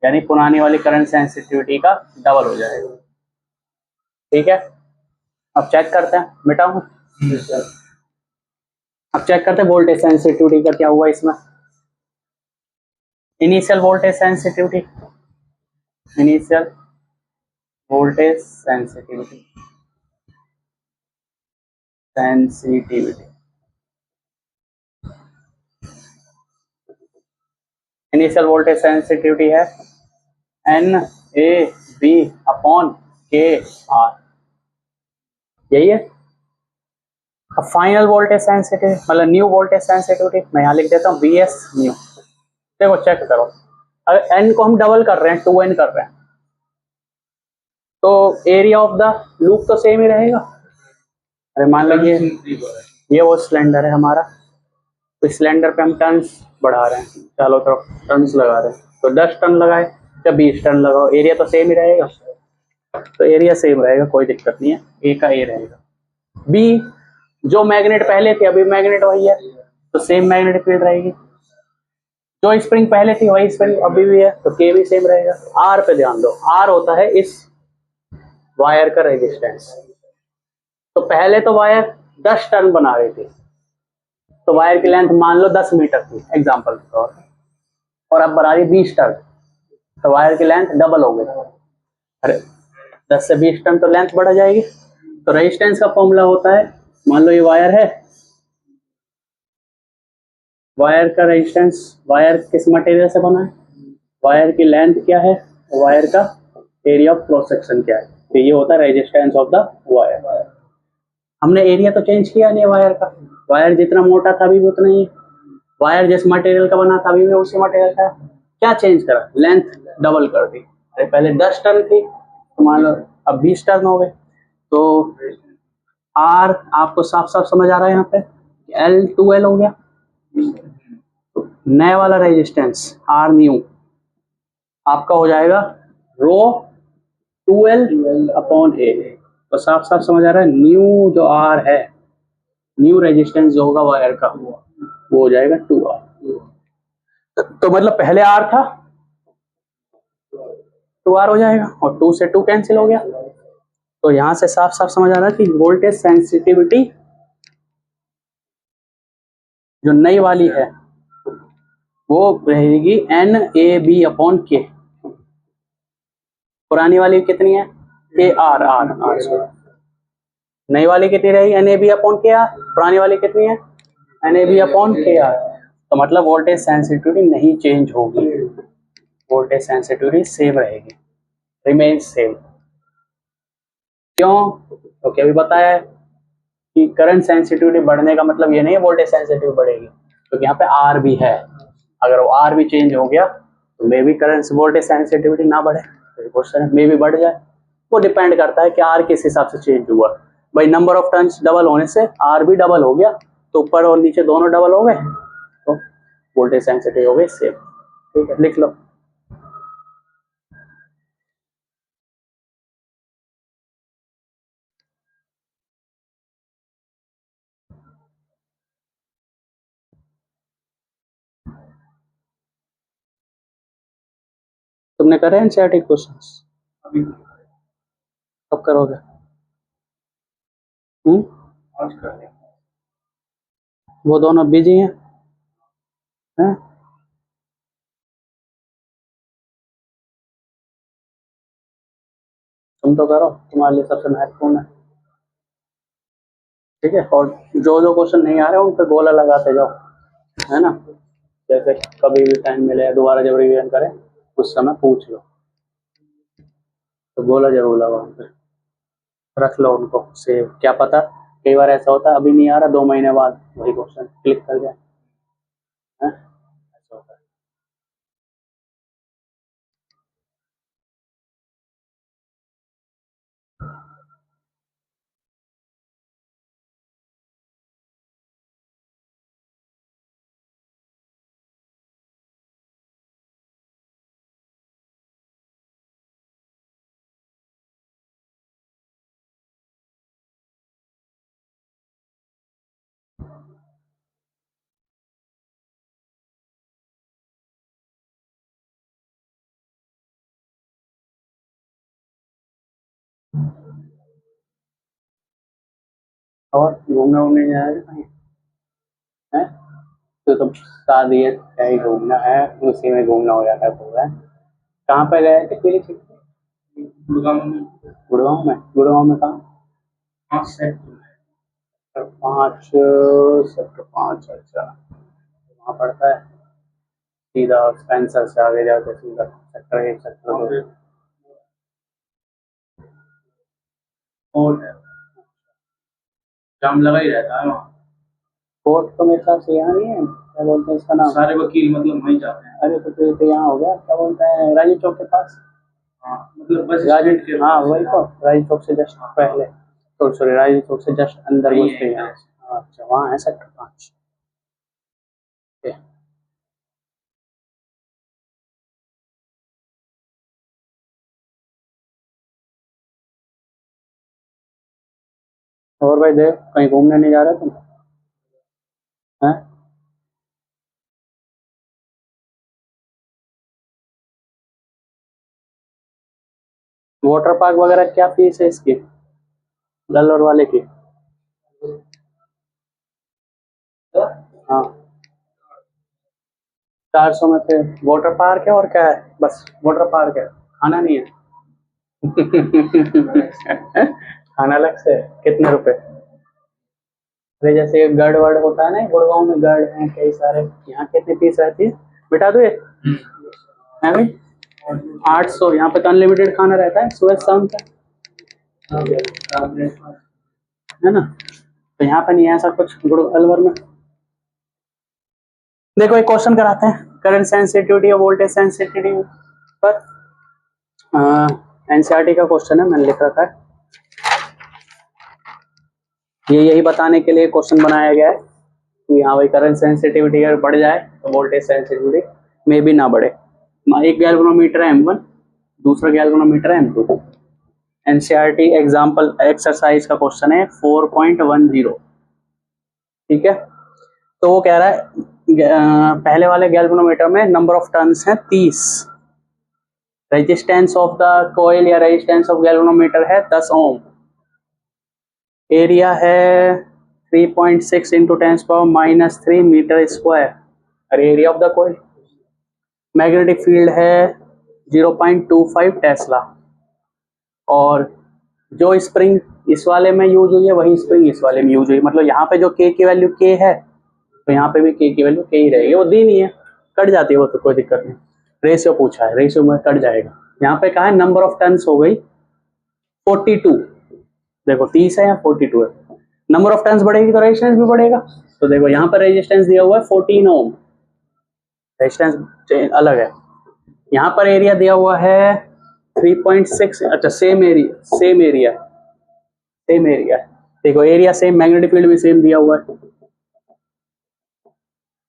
यानी पुरानी वाली करंट सेंसिटिविटी का डबल हो जाएगा। ठीक है, अब चेक करते हैं, मिटाऊं? अब चेक करते हैं वोल्टेज सेंसिटिविटी का क्या हुआ इसमें। Initial voltage sensitivity, initial voltage sensitivity, sensitivity initial voltage sensitivity है एन ए बी अपॉन के आर, यही है। अब फाइनल वोल्टेज सेंसिटिविटी मतलब न्यू वोल्टेज सेंसिटिविटी मैं यहाँ लिख देता हूँ बी एस न्यू। देखो चेक करो, अगर एन को हम डबल कर रहे हैं 2n कर रहे हैं तो एरिया ऑफ द लूप तो सेम ही रहेगा। अरे मान लीजिए ये वो सिलेंडर है हमारा, तो सिलेंडर पे हम टन्स बढ़ा रहे हैं, चारों तरफ टन्स लगा रहे हैं, तो 10 टन लगाए या 20 टन लगाओ एरिया तो सेम ही रहेगा। तो एरिया सेम रहेगा, कोई दिक्कत नहीं है, ए का ए रहेगा। बी जो मैग्नेट पहले थी अभी मैग्नेट वही है, तो सेम मैग्नेटिक फील्ड रहेगी। जो स्प्रिंग पहले थी वही स्प्रिंग अभी भी है, तो के भी सेम रहेगा। आर पे ध्यान दो, आर होता है इस वायर का रेजिस्टेंस। तो पहले तो वायर 10 टन बना रही थी, तो वायर की लेंथ मान लो 10 मीटर थी एग्जांपल के तौर पर, और अब बना रही 20 टन, तो वायर की लेंथ डबल हो गई। अरे 10 से 20 टन तो लेंथ बढ़ जाएगी। तो रेजिस्टेंस का फॉर्मूला होता है, मान लो ये वायर है, वायर का रेजिस्टेंस, वायर किस मटेरियल से बना है, वायर की लेंथ क्या है, वायर का एरिया ऑफ क्रॉस सेक्शन क्या है, तो ये होता है रेजिस्टेंस ऑफ द वायर। हमने एरिया तो चेंज किया नहीं वायर का, वायर जितना मोटा था अभी भी उतना ही है, वायर जिस मटेरियल का बना था अभी भी उसी मटेरियल का। क्या चेंज करा, लेंथ डबल कर दी। अरे पहले 10 टन थी तो मान लो अब 20 टन हो गए। तो आर आपको साफ साफ समझ आ रहा है यहाँ पे, एल 2L हो गया। तो नया वाला रेजिस्टेंस आर न्यू आपका हो जाएगा रो 2L अपॉन ए। तो साफ साफ समझ आ रहा है, न्यू जो आर है, न्यू रेजिस्टेंस जो होगा वायर का वो हो जाएगा 2R। तो मतलब पहले आर था 2R हो जाएगा, और 2 से 2 कैंसिल हो गया। तो यहां से साफ साफ समझ आ रहा है कि वोल्टेज सेंसिटिविटी जो नई वाली है वो रहेगी एन ए बी अपॉन के। पुरानी वाली कितनी है, के आर आर आर। नई वाली कितनी रहेगी, एन ए बी अपॉन के आर। पुरानी वाली कितनी है, एन ए बी अपॉन के आर। तो मतलब वोल्टेज सेंसिटिविटी नहीं चेंज होगी, वोल्टेज सेंसिटिविटी सेम रहेगी, रिमेन सेम। क्यों, तो अभी बताया है कि करंट सेंसिटिविटी बढ़ने का मतलब ये नहीं है वोल्टेज सेंसिटिविटी बढ़ेगी, क्योंकि यहाँ पे आर भी है। अगर वो आर भी चेंज हो गया तो मे भी करंट वोल्टेज सेंसिटिविटी ना बढ़े, क्वेश्चन मे भी बढ़ जाए। वो डिपेंड करता है कि आर किस हिसाब से चेंज हुआ। भाई नंबर ऑफ टर्न्स डबल होने से आर भी डबल हो गया, तो ऊपर और नीचे दोनों डबल हो गए, तो वोल्टेज सेंसिटिव हो गए सेम। ठीक है, लिख लो। तुमने करे एनसीईआरटी क्वेश्चंस अभी, कब करोगे? आज कर लिया। वो दोनों बिजी हैं? तुम तो करो, तुम्हारे लिए सबसे महत्वपूर्ण है। ठीक है, और जो जो क्वेश्चन नहीं आ रहे उन पे गोला लगाते जाओ, है ना। जैसे कभी भी टाइम मिले दोबारा जब रिवीजन करें उस समय पूछ लो, तो गोला जरूर लगाओ उन पे, रख लो उनको सेव। क्या पता कई बार ऐसा होता है अभी नहीं आ रहा, 2 महीने बाद वही क्वेश्चन क्लिक कर जाए, है ऐसा होता है। और घूमने वूमने जाएगा कहीं, है? तो तुम शादी है क्या ही घूमना है, उसी में घूमना हो जाता है पूरा। कहाँ पे गए थे पीली छुट्टी? गुड़गांव में। गुड़गांव में, गुड़गांव में कहाँ? 5 सेक्टर 5, अच्छा वहाँ पड़ता है। सीधा स्पेंसर से आगे जाके सीधा सेक्टर 1 सेक्टर 2 कोर्ट है, जाम लगा ही रहता है वहाँ। कोर्ट तो मेरे ख्याल से यहाँ नहीं है, क्या बोलते हैं इसका नाम? सारे वकील मतलब वहीं जाते हैं। अरे तो फिर तो यहाँ हो गया, क्या बोलते हैं, राजीव चौक के पास। हाँ मतलब बस राजीव, स्टैंड के हाँ पास वही है। तो, राजीव चौक से जस्ट पहले, तो सॉरी राजीव चौक से जस्ट अंदर वही घुसते है हैं। अच्छा वहाँ है सेक्टर 5। और भाई देव कहीं घूमने नहीं जा रहे तुम? हैं? वाटर पार्क वगैरह क्या फीस है इसकी, गल्लोर वाले की? हाँ 400 में फिर वाटर पार्क है और क्या है, बस वाटर पार्क है, खाना नहीं है। खाना अलग से है? कितने रुपए? अरे जैसे गढ़ वड़ होता है ना, गुड़गांव में गढ़ है कई सारे, यहाँ कितनी फीस रहती है बेटा? तो ये है भाई 800, यहाँ पे तो अनलिमिटेड खाना रहता है सुबह शाम का, है ना? तो यहाँ पे नहीं है ऐसा कुछ अलवर में। देखो एक क्वेश्चन कराते हैं, करंट सेंसिटिविटी और वोल्टेज सेंसिटिविटी पर, एनसीईआरटी का क्वेश्चन है, मैंने लिख रखा है। ये यही बताने के लिए क्वेश्चन बनाया गया है कि हाँ भाई करंट सेंसिटिविटी अगर बढ़ जाए तो वोल्टेज सेंसिटिविटी में भी ना बढ़े। एक गैल्वेनोमीटर है M1, दूसरा गैल्वेनोमीटर है M2। एनसीईआरटी एग्जांपल एक्सरसाइज का क्वेश्चन है 4.10। ठीक है, तो वो कह रहा है पहले वाले गैल्वेनोमीटर में नंबर ऑफ टर्न्स हैं 30, रेजिस्टेंस ऑफ द कॉइल या रेजिस्टेंस ऑफ गैल्वेनोमीटर है 10 ओम, एरिया है 3.6 इंटू 10⁻³ मीटर स्क्वायर, और area of the coil, magnetic field है 0.25 टेस्ला, और जो स्प्रिंग इस वाले में यूज हुई है वही स्प्रिंग इस वाले में यूज हुई है, मतलब यहाँ पे जो के की वैल्यू के है तो यहाँ पे भी के की वैल्यू के ही रहेगी, वो दी नहीं है, कट जाती है वो तो कोई दिक्कत नहीं। रेशियो पूछा है, रेशियो में कट जाएगा। यहाँ पे कहा है नंबर ऑफ टर्न्स हो गई 42, देखो 30 है या 42 है, नंबर ऑफ टर्न्स बढ़ेगी तो रेजिस्टेंस भी बढ़ेगा। तो देखो यहाँ पर रेजिस्टेंस दिया हुआ है 14 ओम, रेजिस्टेंस अलग है। यहाँ पर एरिया दिया हुआ है 3.6, अच्छा सेम एरिया, सेम एरिया, देखो एरिया सेम, मैग्नेटिक फील्ड भी सेम दिया हुआ है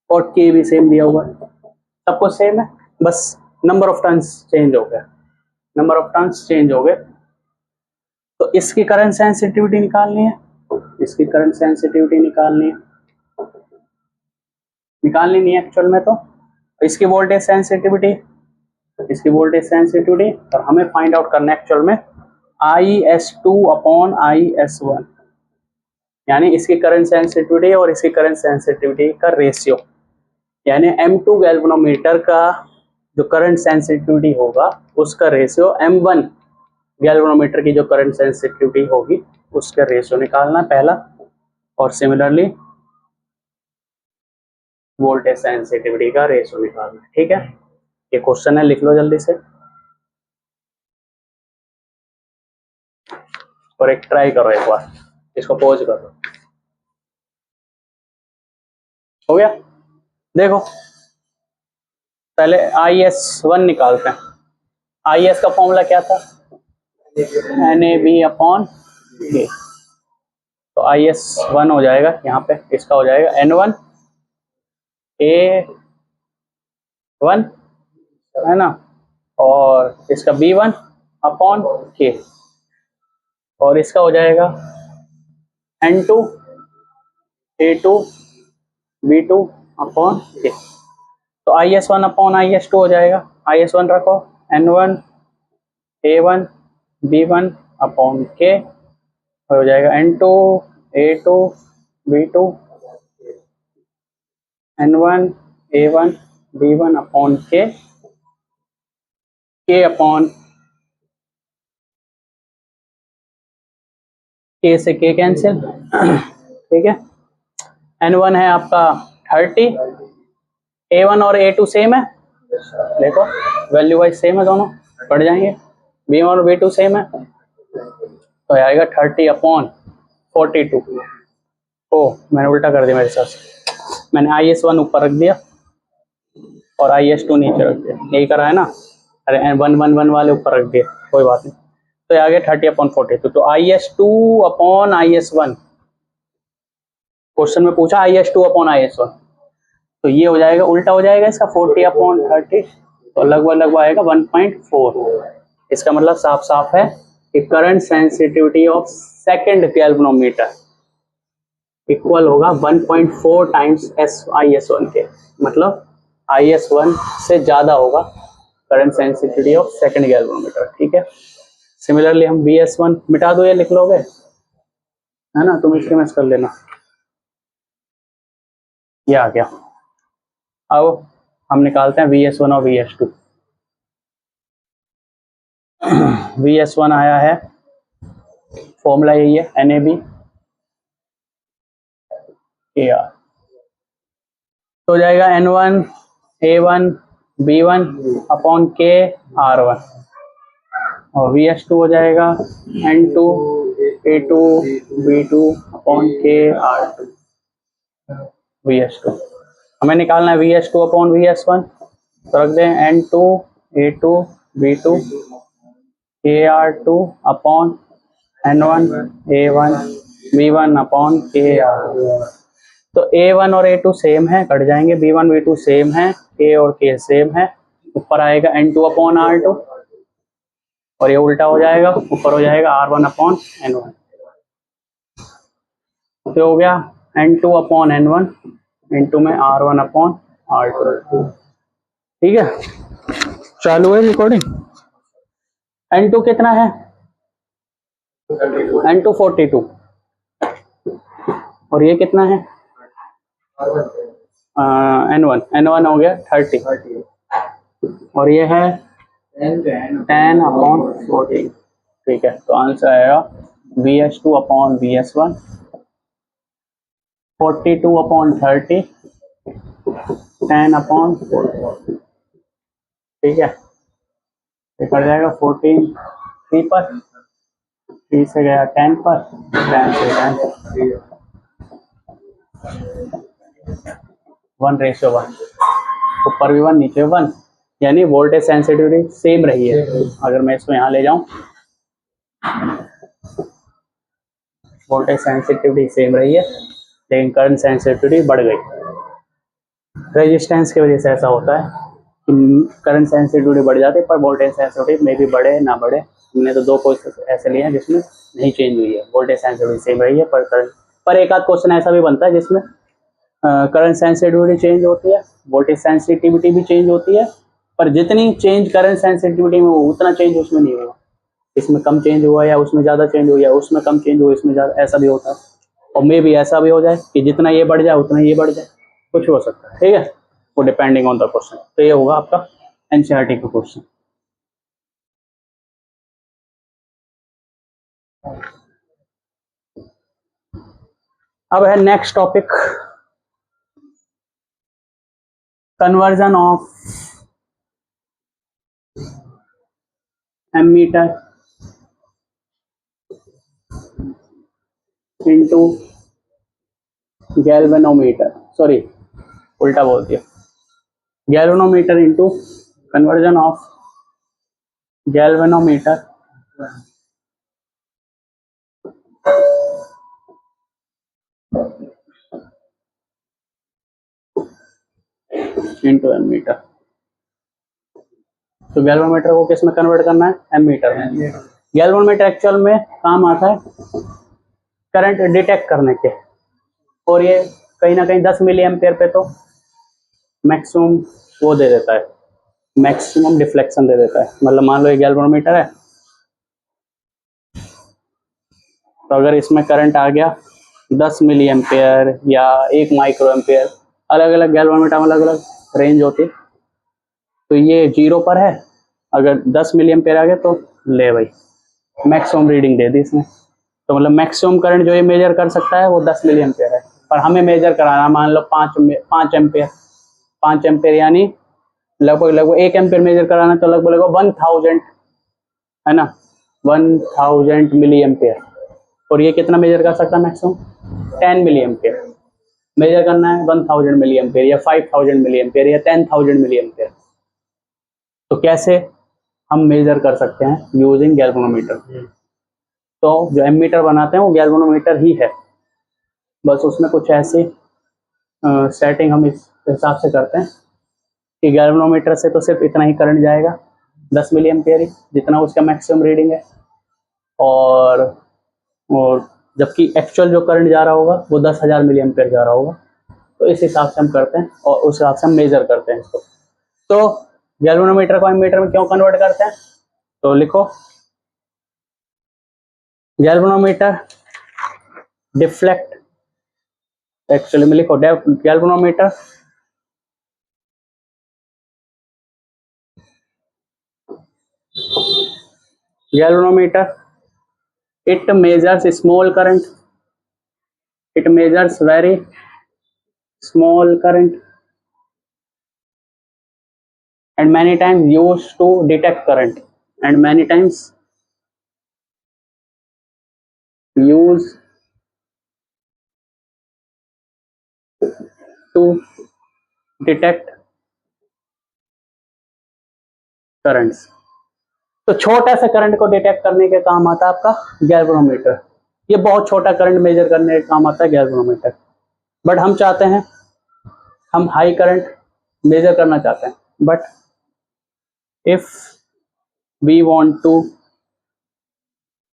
और के भी सेम दिया हुआ है, सब कुछ सेम है, बस नंबर ऑफ टर्न्स चेंज हो गया, नंबर ऑफ टर्न्स चेंज हो गए। तो इसकी करंट सेंसिटिविटी निकालनी है, इसकी करंट सेंसिटिविटी निकालनी नहीं है एक्चुअल में, तो इसकी वोल्टेज सेंसिटिविटी, और हमें फाइंड आउट करना है एक्चुअल में IS2 अपॉन IS1, यानी इसकी करंट सेंसिटिविटी और इसकी करंट सेंसिटिविटी का रेशियो, यानी M2 गैल्वेनोमीटर का जो करंट सेंसिटिविटी होगा उसका रेशियो M1 गैल्वेनोमीटर की जो करंट सेंसिटिविटी होगी उसका रेशियो निकालना पहला, और सिमिलरली वोल्टेज सेंसिटिविटी का रेशियो निकालना। ठीक है, ये क्वेश्चन है, लिख लो जल्दी से, और एक ट्राई करो एक बार, इसको पॉज करो। हो गया? देखो पहले IS1 निकालते हैं। IS का फॉर्मूला क्या था? NAB अपॉन K, तो IS1 हो जाएगा, यहाँ पे इसका हो जाएगा N1 A1, है ना, और इसका B1 अपॉन K, और इसका हो जाएगा N2 A2 B2 upon K। तो IS1 अपॉन IS2 हो जाएगा, IS1 रखो, N1 A1 B1 upon K, हो जाएगा N2 A2 B2 N1 A1 B1 upon K, K upon K से K कैंसिल। ठीक है, N1 है आपका 30, A1 और A2 सेम है, देखो वैल्यू वाइज सेम है, दोनों बढ़ जाएंगे। B1 और B2 सेम है, तो आएगा 30/42। ओ मैंने उल्टा कर दिया मेरे हिसाब से, मैंने IS1 ऊपर रख दिया और IS2 नीचे रख दिया, यही करा है ना। अरे 1 1 1 वाले ऊपर रख दिए, कोई बात नहीं। तो ये आ गया 30/42। तो IS2/IS1, क्वेश्चन में पूछा IS2/IS1, तो ये हो जाएगा, उल्टा हो जाएगा इसका 40/30, तो लगभग आएगा 1.4। इसका मतलब साफ साफ है कि current sensitivity of second galvanometer equal होगा 1.4 टाइम्स IS1 के, मतलब IS1 से ज्यादा होगा current sensitivity of second galvanometer. ठीक है, सिमिलरली हम BS1 मिटा दो, ये लिख लोगे है ना, तुम इसके में कर लेना, ये आ गया। अब हम निकालते हैं VS1 और VS2। VS1 आया है, फॉर्मूला यही है NAB AR, तो जाएगा N1 A1 B1 upon K R1, और VS2 हो जाएगा N2 A2 B2 upon K R2 VS2। हमें निकालना है VS2 अपॉन VS1, तो रख दें N2 A2 B2 KR2 upon N1 A1 B1 upon KR। तो A1 और A2 सेम है, कट जाएंगे, B1 B2 सेम है, K और K सेम है, ऊपर आएगा N2 अपॉन R2, और ये उल्टा हो जाएगा, ऊपर हो जाएगा R1 अपॉन N1। तो हो गया N2 अपॉन N1 इंटू में R1 अपॉन R2। ठीक है, चालू है रिकॉर्डिंग। N2 कितना है? N2 42, और ये कितना है? N1 हो गया 30, और ये है 10/14। ठीक है, तो आंसर आएगा VS2 अपॉन VS1 42/30 10/14। ठीक है, ये कर जाएगा 14 3 पर, 3 से गया 10 पर, 10 से 10 1:1, ऊपर भी 1 नीचे 1, यानी वोल्टेज सेंसिटिविटी सेम रही है। अगर मैं इसको यहाँ ले जाऊं, वोल्टेज सेंसिटिविटी सेम रही है, लेकिन करंट सेंसिटिविटी बढ़ गई। रेजिस्टेंस की वजह से ऐसा होता है कि करंट सेंसिटिविटी बढ़ जाती है, पर वोल्टेज सेंसिटिविटी में भी बढ़े ना बढ़े। हमने तो 2 क्वेश्चन ऐसे लिए हैं जिसमें नहीं चेंज हुई है, वोल्टेज सेंसिटिविटी सेम रही है, पर करंट, पर एक आध क्वेश्चन ऐसा भी बनता है जिसमें करंट सेंसिटिविटी चेंज होती है, वोल्टेज सेंसिटिविटी भी चेंज होती है, पर जितनी चेंज करंट सेंसिटिविटी में उतना चेंज उसमें नहीं हुआ, इसमें कम चेंज हुआ या उसमें ज़्यादा चेंज हुआ या उसमें कम चेंज हुआ इसमें ज़्यादा, ऐसा भी होता है। और मे भी ऐसा भी हो जाए कि जितना ये बढ़ जाए उतना ये बढ़ जाए, कुछ हो सकता है। ठीक है, वो डिपेंडिंग ऑन द क्वेश्चन। तो ये होगा आपका NCERT का क्वेश्चन। अब है next topic, conversion of ammeter into galvanometer, sorry उल्टा बोल दिया, galvanometer into conversion of galvanometer into ammeter. तो गैल्वेनोमीटर को किस में कन्वर्ट करना है? एमीटर में। गैल्वेनोमीटर एक्चुअल में काम आता है करंट डिटेक्ट करने के, और ये कहीं ना कहीं 10 मिली एम्पियर पे तो मैक्सिमम वो दे देता है, मैक्सिमम डिफ्लेक्शन दे देता है। मतलब मान लो ये गैल्वेनोमीटर है, तो अगर इसमें करंट आ गया 10 मिली एम्पियर या 1 माइक्रो एम्पियर, अलग अलग गैल्वेनोमीटर में अलग अलग रेंज होती है, तो ये 0 पर है, अगर 10 मिली एम्पियर आ गया तो ले भाई मैक्सिमम रीडिंग दे दी इसने। तो मतलब मैक्सिमम करंट जो ये मेजर कर सकता है वो 10 मिली एम्पियर है, पर हमें मेजर कराना मान लो 5 एम्पियर, 5 एम्पेयर यानी लगभग 1 एम्पेयर मेजर कराना तो लगभग 1000 है ना, 1000 मिली एम्पेयर। और ये कितना मेजर कर सकता है मैक्सिमम? 10 मिली एम्पेयर मेजर करना है, 1000 मिली एम्पेयर या 5000 मिली एम्पेयर या 10,000 मिली एम्पेयर। तो कैसे हम मेजर कर सकते हैं? Using galvanometer. तो जो एमीटर बनाते हैं वो गैल्वेनोमीटर ही है, बस उसमें कुछ ऐसी सेटिंग हम इस हिसाब से करते हैं कि गैल्वेनोमीटर से तो सिर्फ इतना ही करंट जाएगा, 10 मिली एम्पेयर ही, जितना उसका मैक्सिमम रीडिंग है। और जबकि एक्चुअल जो करंट जा रहा होगा वो 10,000 मिली एम्पेयर जा रहा होगा। तो इस हिसाब से हम करते हैं और उस हिसाब से हम मेजर करते हैं इसको। तो गैल्वेनोमीटर को एमीटर में क्यों कन्वर्ट करते हैं? तो लिखो, गैल्वेनोमीटर डिफ्लेक्ट, एक्चुअली में लिखो galvanometer it measures small current, it measures very small current and many times used to detect current and many times used to detect currents। तो छोटा सा करंट को डिटेक्ट करने के काम आता है आपका गैल्वेनोमीटर। ये बहुत छोटा करंट मेजर करने के काम आता है गैल्वेनोमीटर। बट हम चाहते हैं, हम हाई करंट मेजर करना चाहते हैं, but if we want to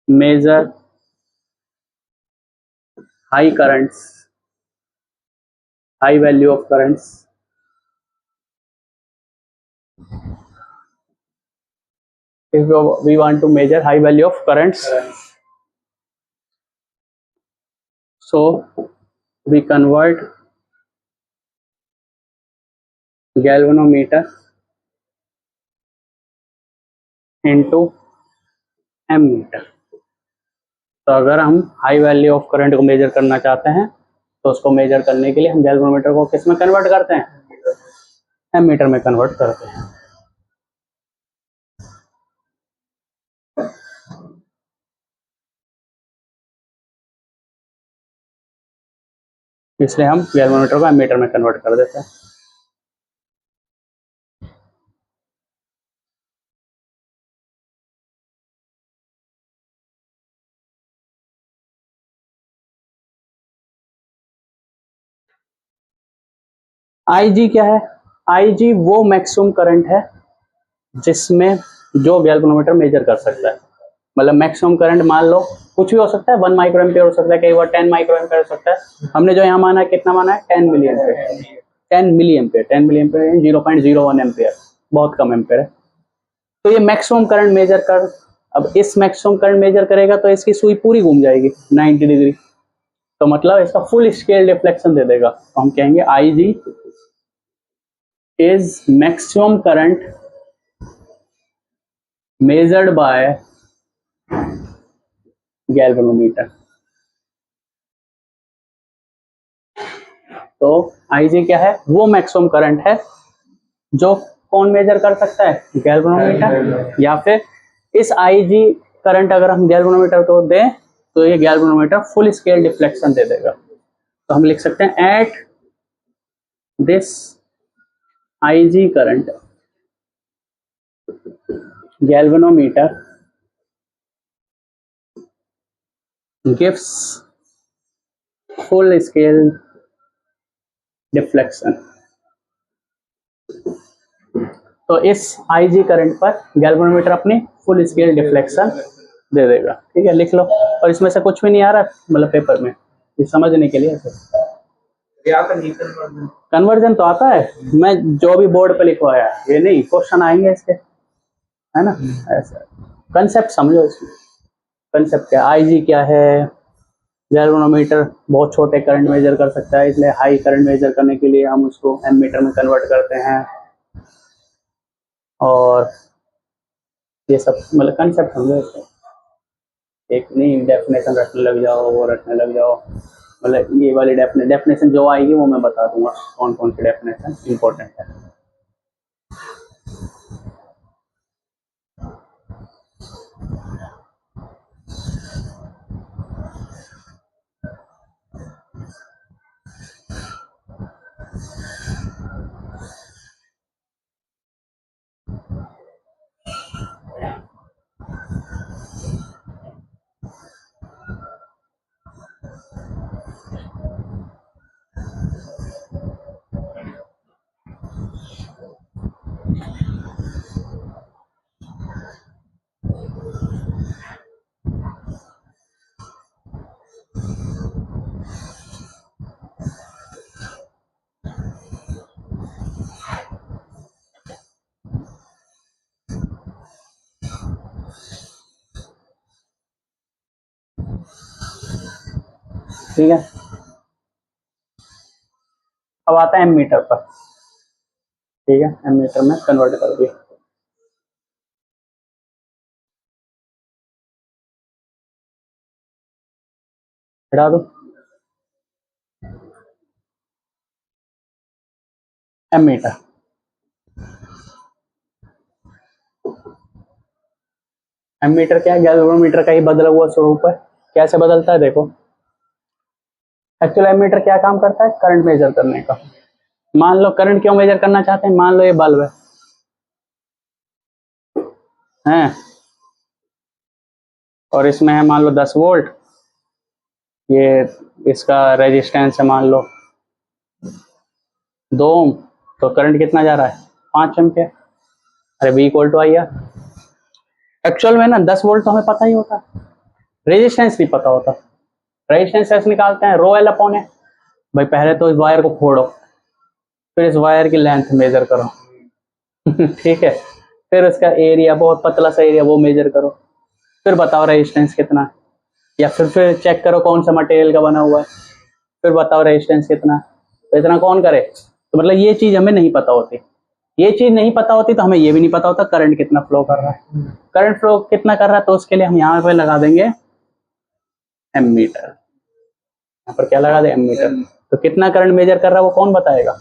measure high currents, high value of currents, if we want to measure high value of currents, so we convert galvanometer into ammeter। तो अगर हम हाई वैल्यू ऑफ करंट को मेजर करना चाहते हैं तो उसको मेजर करने के लिए हम गैल्वेनोमीटर को किस में कन्वर्ट करते हैं? एमीटर में कन्वर्ट करते हैं। इसलिए हम गैल्वेनोमीटर को एमीटर में कन्वर्ट कर देते हैं। IG क्या है? IG वो मैक्सिमम करंट है जिसमें जो गैल्वेनोमीटर मेजर कर सकता है। मतलब मैक्सिमम करंट मान लो कुछ भी हो सकता है, 1 माइक्रो एम्पियर हो सकता है, कई बार 10 माइक्रो एम्पियर हो सकता है। हमने जो यहाँ माना है कितना माना है? 10 milli ampere. 10 milli ampere 0.01 ampere, बहुत कम एम्पियर है। तो ये मैक्सिमम करंट मेजर कर, अब इस मैक्सिमम करंट मेजर करेगा तो इसकी सुई पूरी घूम जाएगी 90 डिग्री, तो मतलब इसका फुल स्केल डिफ्लेक्शन दे देगा। तो हम कहेंगे IG is maximum current measured by galvanometer। तो IG क्या है? वो मैक्सिमम करंट है जो कौन मेजर कर सकता है? गैल्वेनोमीटर। या फिर इस IG करंट अगर हम गैल्वेनोमीटर को दें तो ये गैल्वेनोमीटर फुल स्केल डिफ्लेक्शन दे देगा। तो हम लिख सकते हैं at this IG current galvanometer gives full scale deflection। तो इस IG करंट पर गैल्वेनोमीटर अपनी फुल स्केल डिफ्लेक्शन दे देगा। ठीक है, लिख लो। और इसमें से कुछ भी नहीं आ रहा मतलब पेपर में, ये समझने के लिए कन्वर्जन तो आता है, मैं जो भी बोर्ड पे लिखवाया ये नहीं, क्वेश्चन आएंगे इसके, है ना। ऐसा कंसेप्ट समझो इसमें। कंसेप्ट क्या, IG क्या है? गैल्वेनोमीटर बहुत छोटे करंट मेजर कर सकता है, इसलिए हाई करंट मेजर करने के लिए हम उसको एमीटर में कन्वर्ट करते हैं। और ये सब मतलब कंसेप्ट समझो इसको, एक नहीं डेफिनेशन रटने लग जाओ, वो रटने लग जाओ। मतलब ये वाली डेफिनेशन जो आएगी वो मैं बता दूंगा कौन कौन सी डेफिनेशन इंपॉर्टेंट है। ठीक है, अब आता है एम मीटर पर। ठीक है, एम मीटर में कन्वर्ट कर दिया। हटा दो एम मीटर। एम मीटर क्या है, गैल्वेनोमीटर का ही बदला हुआ स्वरूप है। कैसे बदलता है देखो, एक्चुअल एम मीटर क्या काम करता है, करंट मेजर करने का। मान लो करंट क्यों मेजर करना चाहते हैं, मान लो ये बल्ब है और इसमें है मान लो 10 वोल्ट, ये इसका रेजिस्टेंस है मान लो 2 ओम, तो करंट कितना जा रहा है, 5 एम्पियर। अरे V equal to I R. Actual में ना 10 वोल्ट तो हमें पता ही होता, रेजिस्टेंस नहीं पता होता। रेजिस्टेंस ऐसे निकालते हैं, रो एल अपॉन है। भाई पहले तो इस वायर को फोड़ो, फिर इस वायर की लेंथ मेजर करो ठीक है, फिर उसका एरिया, बहुत पतला सा एरिया, वो मेजर करो, फिर बताओ रेजिस्टेंस कितना है। या फिर चेक करो कौन सा मटेरियल का बना हुआ है, फिर बताओ रेजिस्टेंस कितना है। तो इतना कौन करे, तो मतलब ये चीज हमें नहीं पता होती। ये चीज नहीं पता होती तो हमें ये भी नहीं पता होता करंट कितना फ्लो कर रहा है। करंट फ्लो कितना कर रहा है, तो उसके लिए हम यहाँ पे लगा देंगे एम मीटर। यहाँ पर क्या लगा दे, एम मीटर। तो कितना करंट मेजर कर रहा है वो कौन बताएगा,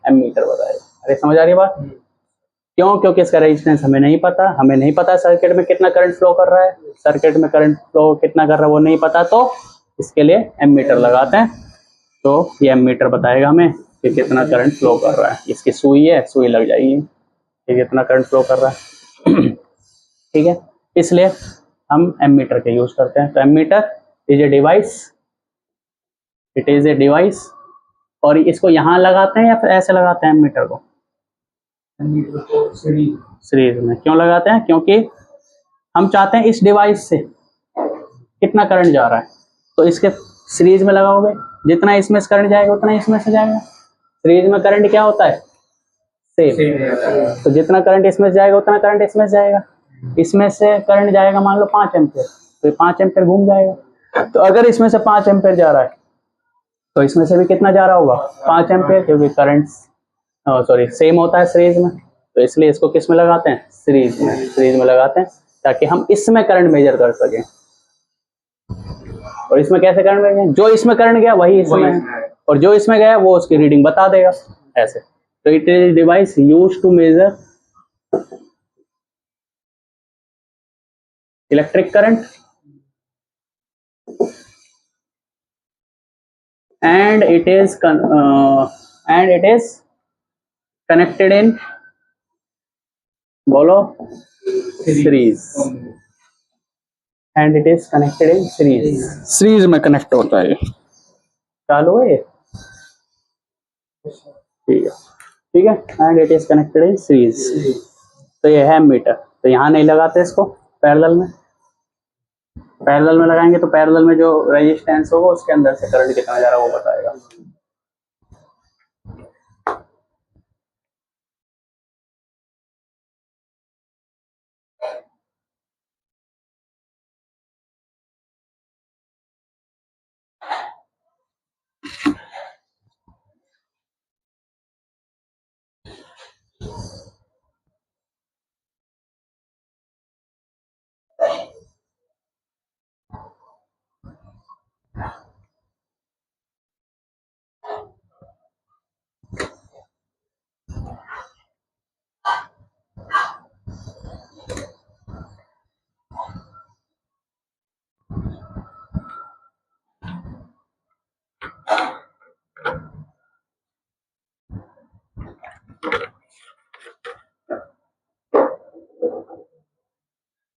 एम मीटर बताएगा। अरे समझ आ रही है बात, क्यों, क्योंकि इसका रेजिस्टेंस हमें नहीं पता। हमें नहीं पता सर्किट में कितना करंट फ्लो कर रहा है, सर्किट में करंट फ्लो कितना कर रहा है वो नहीं पता, तो इसके लिए एम मीटर लगाते हैं। तो ये एम मीटर बताएगा हमें कि कितना करंट फ्लो कर रहा है। इसकी सुई है, सुई लग जाएगी कि कितना करंट फ्लो कर रहा है ठीक है, इसलिए हम एम मीटर का यूज करते हैं। तो ammeter is a device, it is a device. और इसको यहाँ लगाते हैं या फिर ऐसे लगाते हैं एम मीटर को, सीरीज में क्यों लगाते हैं, क्योंकि हम चाहते हैं इस डिवाइस से कितना करंट जा रहा है, तो इसके सीरीज में लगाओगे, जितना इसमें से करंट जाएगा उतना इसमें से जाएगा। सीरीज में करंट क्या होता है, सेम। तो जितना करंट इसमें से जाएगा उतना करंट इसमें से जाएगा। इसमें से करंट जाएगा मान लो 5 एम्पियर, तो 5 एम्पियर घूम जाएगा। तो अगर इसमें से 5 एम्पियर जा रहा है तो इसमें से भी कितना जा रहा होगा, 5 एम्पियर, क्योंकि करंट सॉरी सेम होता है सीरीज में। तो इसलिए इसको किस में लगाते हैं, सीरीज में। सीरीज में लगाते हैं ताकि हम इसमें करंट मेजर कर सकें। और इसमें कैसे करंट मेजर, जो इसमें करंट गया वही इसमें, और जो इसमें गया वो उसकी रीडिंग बता देगा ऐसे। तो it is device used to measure electric current and it is connected in, बोलो, series. and it is connected in series, series में कनेक्ट होता है। चालू है ये, ठीक है, ठीक है, and it is connected in series। तो ये है मीटर। तो यहाँ नहीं लगाते इसको, पैरेलल में। पैरेलल में लगाएंगे तो पैरेलल में जो रेजिस्टेंस होगा उसके अंदर से करंट कितना जा रहा है वो बताएगा।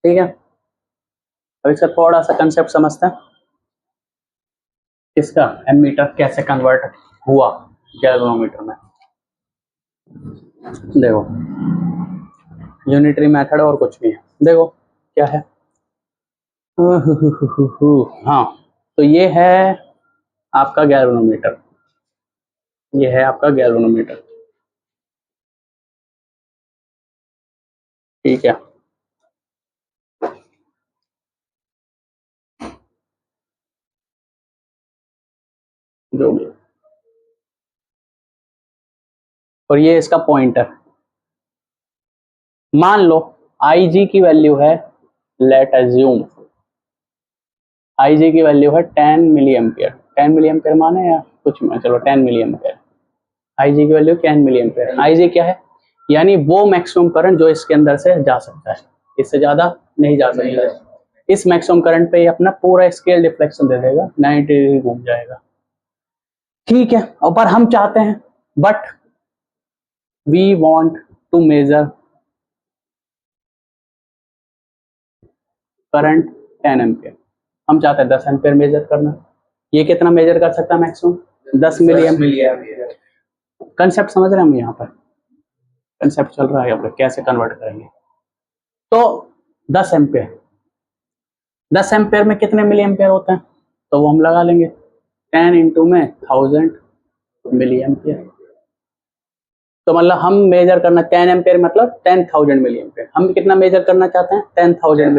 ठीक है, अब इसका थोड़ा सा कंसेप्ट समझते हैं, इसका एमीटर कैसे कन्वर्ट हुआ गैल्वेनोमीटर में। देखो यूनिटरी मेथड और कुछ भी है, देखो क्या है। हाँ, तो ये है आपका गैल्वेनोमीटर, ये है आपका गैल्वेनोमीटर, ठीक है। जो भी, और ये इसका पॉइंटर, मान लो IG की वैल्यू है, लेट अज्यूम IG की वैल्यू है 10 मिली एम्पियर, 10 मिली एम्पियर माने या कुछ में, चलो 10 मिली एम्पियर, IG की वैल्यू 10 मिली एम्पियर। IG क्या है, यानी वो मैक्सिमम करंट जो इसके अंदर से जा सकता है, इससे ज्यादा नहीं जा सकता है। इस मैक्सिमम करंट पे ये अपना पूरा स्केल डिफ्लेक्शन दे देगा, 90 डिग्री घूम जाएगा, ठीक है। और पर हम चाहते हैं, but we want to measure current 10 ampere, हम चाहते हैं 10 एम्पियर मेजर करना। ये कितना मेजर कर सकता है मैक्सिमम, 10 मिली एम्पियर। कंसेप्ट समझ रहे हैं हम, यहाँ पर कंसेप्ट चल रहा है, यहाँ पर कैसे कन्वर्ट करेंगे। तो 10 एम्पियर, 10 एम्पियर में कितने मिली एम्पियर होते हैं, तो वो हम लगा लेंगे 10 इंटू में 1000 मिली एम्पियर। तो मतलब हम मेजर करना 10 एम्पियर मतलब 10,000 मिली एम्पियर, हम कितना मेजर करना चाहते हैं 10,000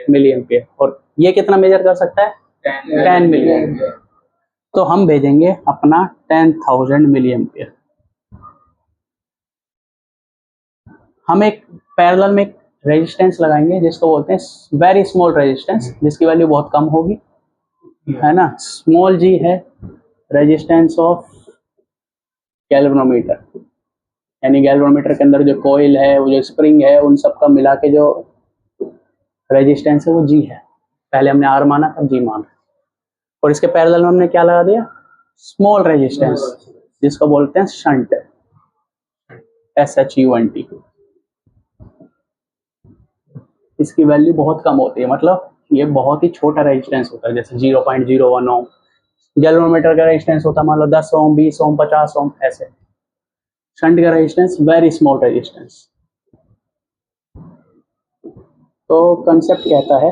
मिली एम्पियर, और ये कितना मेजर कर सकता है 10 मिली एम्पियर। तो हम भेजेंगे अपना 10,000 मिली एम्पियर। हम एक पैरेलल में रेजिस्टेंस लगाएंगे जिसको बोलते हैं वेरी स्मॉल रेजिस्टेंस, जिसकी वैल्यू बहुत कम होगी, है ना। स्मॉल जी है रेजिस्टेंस ऑफ गैल्वेनोमीटर, यानी गैल्वेनोमीटर के अंदर जो कॉइल है, वो जो स्प्रिंग है, उन सब का मिला के जो रेजिस्टेंस है वो जी है। पहले हमने आर माना था, जी माना, और इसके पैरेलल में हमने क्या लगा दिया, स्मॉल रेजिस्टेंस, जिसको बोलते हैं शंट, SHUNT। इसकी वैल्यू बहुत कम होती है, मतलब ये बहुत ही छोटा रेजिस्टेंस होता है, जैसे 0.01 ओम। गैल्वेनोमीटर का रेजिस्टेंस होता है मान लो 10 ओम, 20 ओम, 50 ओम, ऐसे। शंट का रेजिस्टेंस वेरी स्मॉल रेजिस्टेंस। तो कंसेप्ट कहता है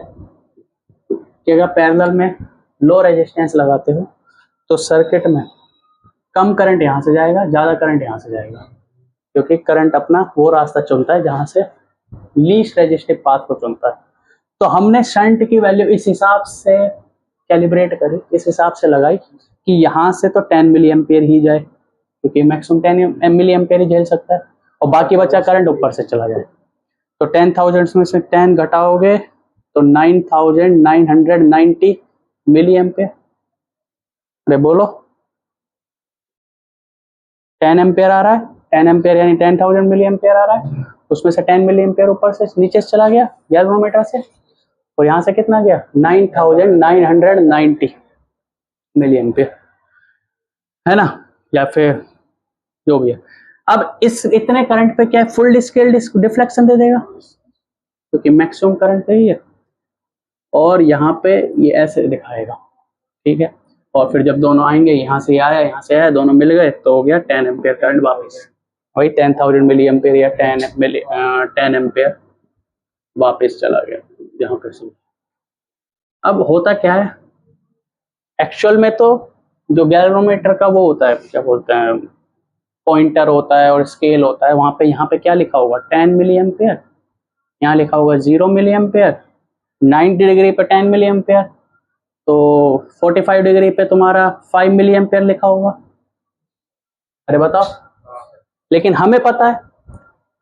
कि अगर पैरेलल में लो रेजिस्टेंस लगाते हो तो सर्किट में कम करंट यहाँ से जाएगा, ज़्यादा करंट यहाँ से जाएगा, क्योंकि करंट अपना वो रास्ता चुनता है जहाँ से लीस्ट रेजिस्टिव पाथ को चुनता है। तो हमने शंट की वैल्यू इस हिसाब से कैलिब्रेट करी, इस हिसाब से लगाई कि यहाँ से तो 10 मिली एम्पियर ही जाए, क्योंकि मैक्सिमम 10 मिली एम्पियर ही झेल सकता है, और बाकी बचा करंट ऊपर से चला जाए। तो 10,000 में से 10 घटाओगे तो 9,990 मिली एम्पियर। अरे बोलो, 10 एम्पियर आ रहा है, 10 एम्पियर यानी 10,000 मिली एम्पियर आ रहा है, उसमें से 10 मिली एम्पियर ऊपर से नीचे से चला गया गैल्वेनोमीटर से, और यहाँ से कितना गया 9,990 मिली एम्पियर, है ना, या फिर जो भी है। अब इस इतने करंट पे क्या है, फुल स्केल डिफ्लेक्शन दे देगा, क्योंकि मैक्सिमम करंट पे ही है, और यहाँ पे ये ऐसे दिखाएगा, ठीक है। और फिर जब दोनों आएंगे, यहाँ से आया, यहाँ से आया, दोनों मिल गए तो हो गया 10 एम्पियर करंट वापस, वही 10,000 मिली एम्पियर या 10 एम्पियर वापस चला गया यहाँ पे से। अब होता क्या है एक्चुअल में, तो जो गैल्वेनोमीटर का वो होता है, क्या बोलते हैं, पॉइंटर होता है और स्केल होता है, वहाँ पे यहाँ पे क्या लिखा होगा 10 मिली एम्पियर, यहाँ लिखा होगा 0 मिली एम्पियर, 90 डिग्री पे 10 मिली एम्पियर, तो 45 डिग्री पे तुम्हारा 5 मिली एम्पियर लिखा होगा। अरे बताओ, लेकिन हमें पता है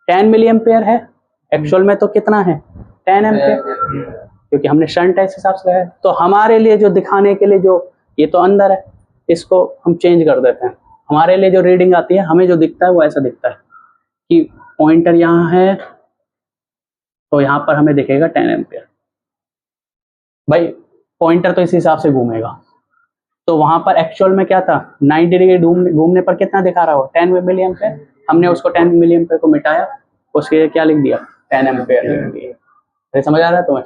10 मिली एम्पियर है, एक्चुअल में तो कितना है 10 एम्पियर, क्योंकि हमने शंट इस हिसाब से है। तो हमारे लिए जो दिखाने के लिए, जो ये तो अंदर है, इसको हम चेंज कर देते हैं, हमारे लिए जो रीडिंग आती है, हमें जो दिखता है वो ऐसा दिखता है कि पॉइंटर यहाँ है तो यहाँ पर हमें दिखेगा 10 एम्पियर। भाई पॉइंटर तो इस हिसाब से घूमेगा, तो वहां पर एक्चुअल में क्या था 90 डिग्री घूमने पर कितना दिखा रहा हो 10 मिली एम्पियर, हमने उसको 10 मिली एम्पियर को मिटाया, उसके लिए क्या लिख दिया 10 एम्पियर लिख दिया, ये समझ आ रहा है तुम्हें?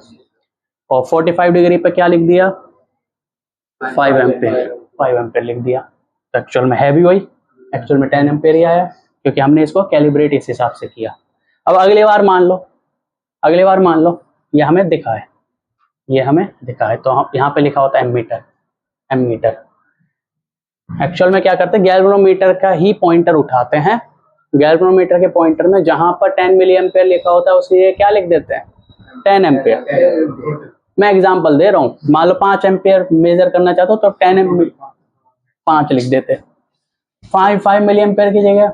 और 45 डिग्री पे क्या लिख दिया? 5 एम्पेयर, 5 एम्पेयर लिख दिया। तो एक्चुअल में है भी वही, एक्चुअल में 10 एम्पेयर ही आया, क्योंकि हमने इसको कैलिब्रेट इस हिसाब से किया। अब अगली बार मान लो, अगली बार मान लो ये हमें दिखा है, ये हमें दिखा है, तो हम यहाँ पे लिखा होता है एमीटर, एमीटर। एक्चुअल में क्या करते हैं, गैल्वेनोमीटर का ही पॉइंटर उठाते हैं, गैल्वेनोमीटर के पॉइंटर में जहां पर 10 मिली एम्पेयर लिखा होता है उसे क्या लिख देते हैं? 10 एम्पेयर। मैं एग्जांपल दे रहा हूँ, मान लो 5 एम्पेयर मेजर करना चाहते हो तो 10 एम्पेयर 5 लिख देते हैं। 5 मिली एम्पेयर की जगह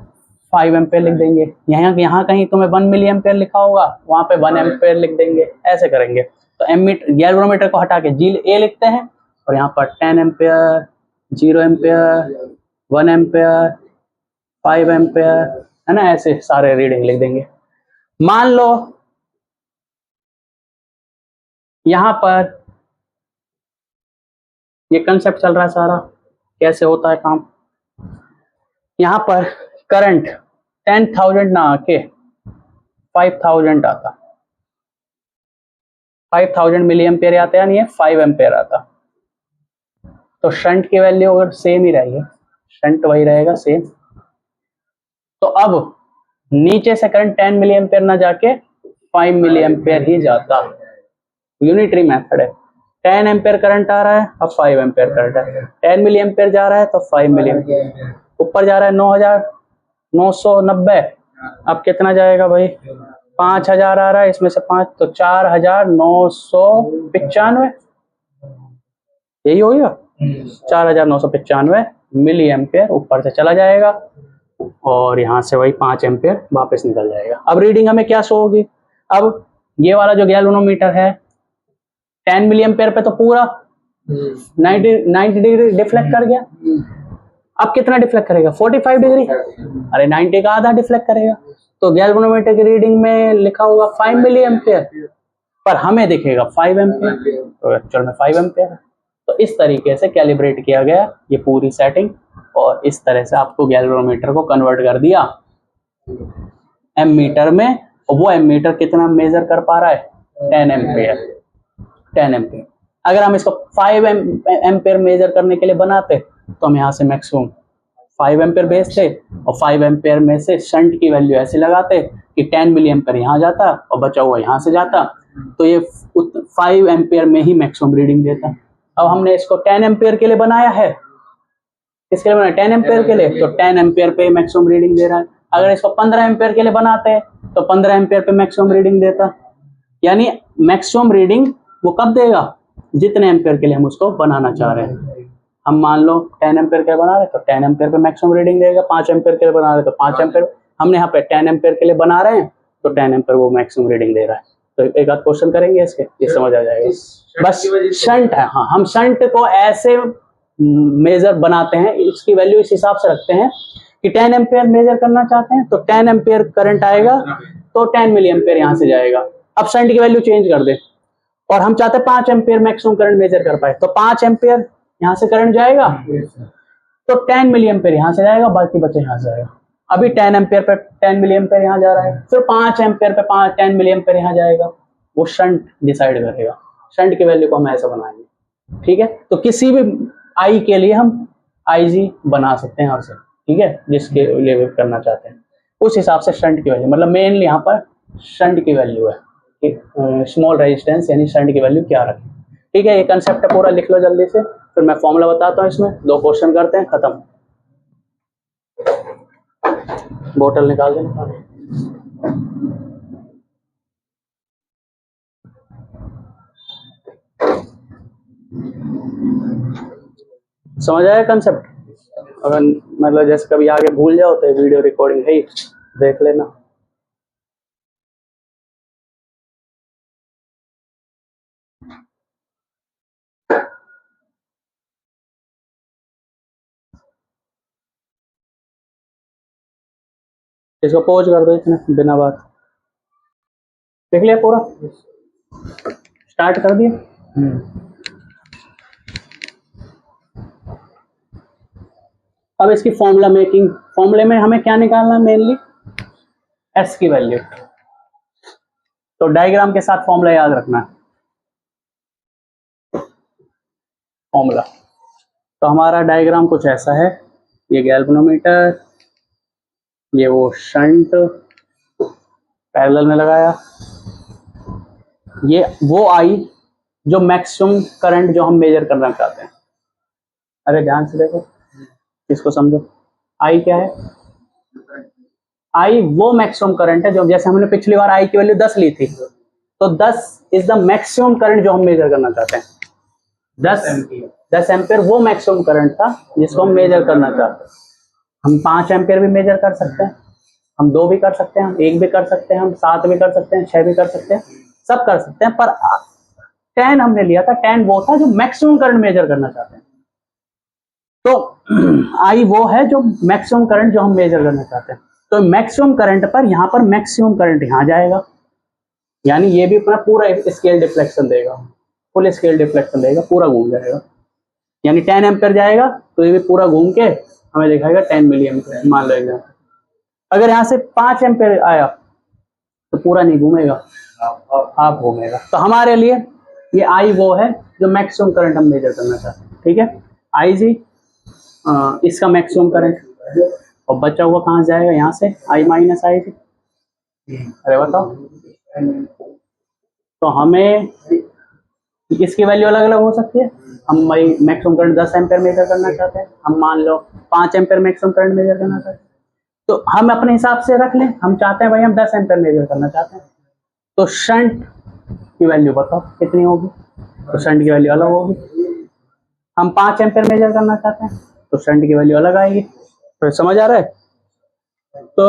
5 एम्पेयर लिख देंगे। यहाँ कहीं तुम्हें 1 मिली एम्पेयर लिखा होगा, वहां पे 1 एम्पेयर लिख देंगे, ऐसे करेंगे। तो एमीटर गैल्वेनोमीटर को हटा के जी ए लिखते हैं, और यहाँ पर 10 एम्पेयर, 0 एम्पेयर, 1 एम्पेयर, 5 एम्पेयर, है ना, ऐसे सारे रीडिंग लिख देंगे। मान लो यहां पर ये कंसेप्ट चल रहा है सारा, कैसे होता है काम। यहां पर करंट 10,000 ना आके 5,000 आता, 5,000 मिली एम्पेयर आता है, यानी ये 5 एम्पेयर आता। तो शंट की वैल्यू अगर सेम ही रहेगी, शंट वही रहेगा सेम, तो अब नीचे से करंट 10 मिली एम्पेयर ना जाके 5 मिली एम्पेयर ही जाता। यूनिटरी मेथड है। 10 एम्पेयर करंट आ रहा है, अब 5 एम्पेयर करंट है। 10 मिली एम्पेयर जा रहा है तो 5 मिली एम्पेयर। ऊपर जा रहा है 9,990, अब कितना जाएगा भाई? 5,000 आ रहा है, इसमें से 5 तो 4,995, यही हो गया। 4,995 मिली एम्पेयर ऊपर से चला जाएगा, और यहाँ से वही 5 एम्पेयर वापस निकल जाएगा। अब रीडिंग हमें क्या शो होगी? अब ये वाला जो गैल्वेनोमीटर है 10 मिली एम्पेयर पे तो पूरा 90 डिग्री डिफ्लेक्ट कर गया। अब कितना डिफ्लेक्ट करेगा? 45 डिग्री। अरे 90 का आधा डिफ्लेक्ट करेगा। तो गैल्वेनोमीटर की रीडिंग में लिखा होगा 5 मिली एम्पेयर, पर हमें दिखेगा 5 एम्पेयर, तो एक्चुअल में 5 एम्पेयर है। तो इस तरीके से कैलिब्रेट किया गया ये पूरी सेटिंग, और इस तरह से आपको गैल्वेनोमीटर को कन्वर्ट कर दिया एमीटर में। और वो एमीटर कितना मेजर कर पा रहा है? 10 एम्पेयर, 10 एम्पेयर। अगर हम इसको 5 एम्पेयर मेजर करने के लिए बनाते तो हम यहाँ से मैक्सिमम 5 एम्पेयर भेजते, और 5 एम्पेयर में से शंट की वैल्यू ऐसे लगाते कि 10 मिली एम्पेयर यहाँ जाता और बचा हुआ यहाँ से जाता, तो ये 5 एम्पेयर में ही मैक्सिमम रीडिंग देता। अब हमने इसको 10 एम्पेयर के लिए बनाया है, किसके लिए बनाया? 10 एम्पेयर के लिए, तो 10 एम्पेयर पे मैक्सिमम रीडिंग दे रहा है। अगर इसको 15 एम्पेयर के लिए बनाते हैं तो 15 एम्पेयर पे मैक्सिमम रीडिंग देता। यानी मैक्सिमम रीडिंग वो कब देगा? जितने एम्पेयर के लिए हम उसको बनाना चाह रहे हैं। हम मान लो 10 एम्पेयर के लिए बना रहे हैं तो 10 एम्पेयर पे मैक्सिमम रीडिंग देगा। 5 एम्पेयर के लिए बना रहे हैं तो 5 एम्पेयर, हमने यहाँ पे 10 एम्पेयर के लिए बना रहे हैं तो 10 एम्पेयर वो मैक्सिमम रीडिंग दे रहा है। तो एक आध क्वेश्चन करेंगे इसके, ये समझ आ जाएगा। बस शंट है, हाँ, हम शंट को ऐसे मेजर बनाते हैं, इसकी वैल्यू इस हिसाब से रखते हैं कि 10 एम्पेयर मेजर करना चाहते हैं तो 10 एम्पेयर करंट आएगा तो 10 मिली एम्पेयर यहाँ से जाएगा। अब शंट की वैल्यू चेंज कर दे, और हम चाहते हैं 5 एम्पेयर मैक्सिमम करंट मेजर कर पाए, तो 5 एम्पेयर यहाँ से करंट जाएगा तो 10 मिली एम्पेयर यहाँ से जाएगा, बाकी बचे यहाँ से जाएगा। अभी 10 एम्पेयर पे 10 मिली एम्पेयर यहाँ जा रहा है, फिर 5 एम्पेयर पे 10 मिली एम्पेयर यहाँ जाएगा। वो शंट डिसाइड करेगा, शंट की वैल्यू को हम ऐसा बनाएंगे, ठीक है। तो किसी भी आई के लिए हम IG बना सकते हैं यहाँ से, ठीक है, जिसके लिए करना चाहते हैं उस हिसाब से शंट की वैल्यू, मतलब मेनली यहाँ पर शंट की वैल्यू है, स्मॉल रेजिस्टेंस यानी शंट की वैल्यू क्या रखें, ठीक है। ये कंसेप्ट पूरा लिख लो जल्दी से, फिर मैं फॉर्मूला बताता हूँ। इसमें 2 क्वेश्चन करते हैं, खत्म। बोतल निकाल देना। समझ आया कंसेप्ट? अगर मतलब जैसे कभी आगे भूल जाओ तो वीडियो रिकॉर्डिंग है ही, देख लेना। इसको पॉज कर दो इतने बिना बात। देख लिया पूरा? स्टार्ट कर दिया। अब इसकी फॉर्मूला मेकिंग, फॉर्मूले में हमें क्या निकालना है? मेनली S की वैल्यू। तो डायग्राम के साथ फॉर्मूला याद रखना है, फॉर्मूला। तो हमारा डायग्राम कुछ ऐसा है, ये गैल्वेनोमीटर, ये वो शंट पैरेलल में लगाया, ये वो आई जो मैक्सिमम करंट जो हम मेजर करना चाहते हैं। अरे ध्यान से देखो, इसको समझो। आई क्या है? आई वो मैक्सिमम करंट है जो, जैसे हमने पिछली बार आई की वैल्यू 10 ली थी, तो 10 इज द मैक्सिमम करंट जो हम मेजर करना चाहते हैं। 10 एम्पियर वो मैक्सिमम करंट था जिसको हम मेजर करना चाहते हैं। हम 5 एम्पियर भी मेजर कर सकते हैं, हम 2 भी कर सकते हैं, हम 1 भी कर सकते हैं, हम 7 भी कर सकते हैं, 6 भी कर सकते हैं, सब कर सकते हैं। पर 10 हमने लिया था, 10 वो था जो मैक्सिमम करंट मेजर करना चाहते हैं। तो आई वो है जो मैक्सिमम करंट जो हम मेजर करना चाहते हैं। तो मैक्सिमम करंट पर यहाँ पर मैक्सिमम करंट यहाँ जाएगा, यानी ये भी अपना पूरा स्केल डिफ्लेक्शन देगा, फुल स्केल डिफ्लेक्शन देगा, पूरा घूम जाएगा। यानी 10 एम्पियर जाएगा तो ये भी पूरा घूम के हमें दिखाएगा 10 मिली एम्पियर, मान लो एग्जाम्पल। अगर यहाँ से 5 एम्पियर आया तो पूरा नहीं घूमेगा, हाफ घूमेगा। तो हमारे लिए ये आई वो है जो मैक्सिमम करंट हम मेजर करना चाहते हैं। ठीक है, आई जी इसका मैक्सिमम करंट, और बचा हुआ कहाँ जाएगा? यहाँ से आई माइनस आई जी। अरे बताओ, तो हमें इसकी वैल्यू अलग अलग हो सकती है। हम भाई मैक्सिमम करंट 10 एम्पियर मेजर करना चाहते हैं, हम मान लो 5 एम्पियर मैक्सिमम करंट मेजर करना चाहते हैं, तो हम अपने हिसाब से रख लें। हम चाहते हैं भाई हम 10 एम्पियर मेजर करना चाहते हैं, तो शंट की वैल्यू बताओ कितनी होगी? तो शंट की वैल्यू अलग होगी। हम 5 एम्पियर मेजर करना चाहते हैं तो शंट की वैल्यू अलग आएगी। तो समझ आ रहा है? तो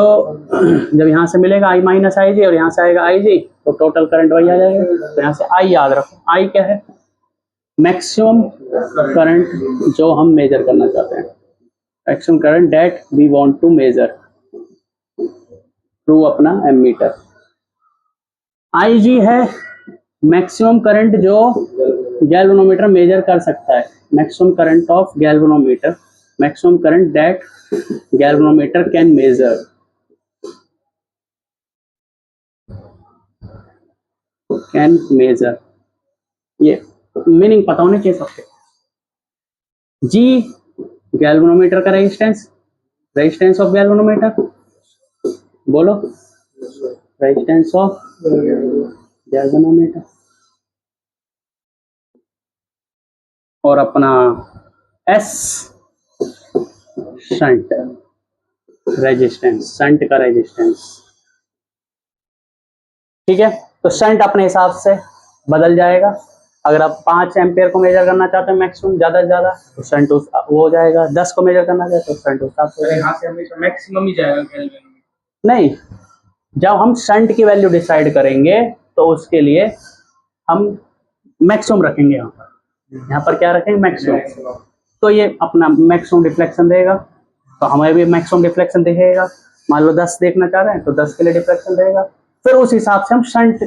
जब यहाँ से मिलेगा आई माइनस आई जी और यहाँ से आएगा आई जी, तो टोटल करंट वही आ जाएगा। तो यहाँ से आई याद रखो, आई क्या है? मैक्सिमम करंट जो हम मेजर करना चाहते हैं, maximum current that we want to measure through अपना एमीटर। आई जी है मैक्सिमम करंट जो गैल्वेनोमीटर मेजर कर सकता है, maximum current of galvanometer, maximum current that galvanometer can measure. Can measure, ये मीनिंग पता होनी चाहिए सबके। जी गैल्वेनोमीटर का रेजिस्टेंस, रेजिस्टेंस ऑफ गैल्वेनोमीटर, बोलो रेजिस्टेंस ऑफ गैल्वेनोमीटर। और अपना एस शंट रेजिस्टेंस, शंट का रेजिस्टेंस। ठीक है, तो शंट अपने हिसाब से बदल जाएगा। अगर आप 5 एम्पियर को मेजर करना चाहते हैं मैक्सिमम ज्यादा से ज्यादा, तो शंट वो हो जाएगा। 10 को मेजर करना चाहते तो शंट उस यहाँ से हमेशा मैक्सिमम ही जाएगा। नहीं, जब हम शंट की वैल्यू डिसाइड करेंगे तो उसके लिए हम मैक्सिमम रखेंगे। यहाँ पर क्या रखेंगे? मैक्सिमम। तो ये अपना मैक्सिमम डिफ्लेक्शन देगा, तो हमें भी मैक्सिमम डिफ्लेक्शन दिखेगा। मान लो 10 देखना चाह रहे हैं तो 10 के लिए डिफ्लेक्शन देगा। फिर उस हिसाब से हम शंट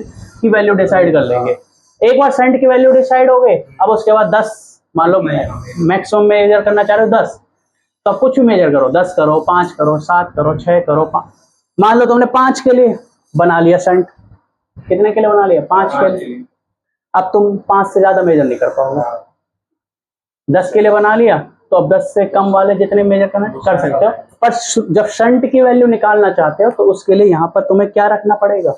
की वैल्यू डिसाइड कर लेंगे। एक बार शंट की वैल्यू डिसाइड हो गई, अब उसके बाद 10 मान लो मैक्सिमम मेजर करना चाह रहे हो 10, तो कुछ भी मेजर करो, 10 करो, 5 करो, 7 करो, 6 करो, 5। मान लो तुमने 5 के लिए बना लिया शंट, कितने के लिए बना लिया? 5 के लिए। अब तुम 5 से ज्यादा मेजर नहीं कर पाओगे। 10 के लिए बना लिया तो अब 10 से कम वाले जितने मेजर करना कर सकते हो। पर जब शंट की वैल्यू निकालना चाहते हो तो उसके लिए यहाँ पर तुम्हें क्या रखना पड़ेगा?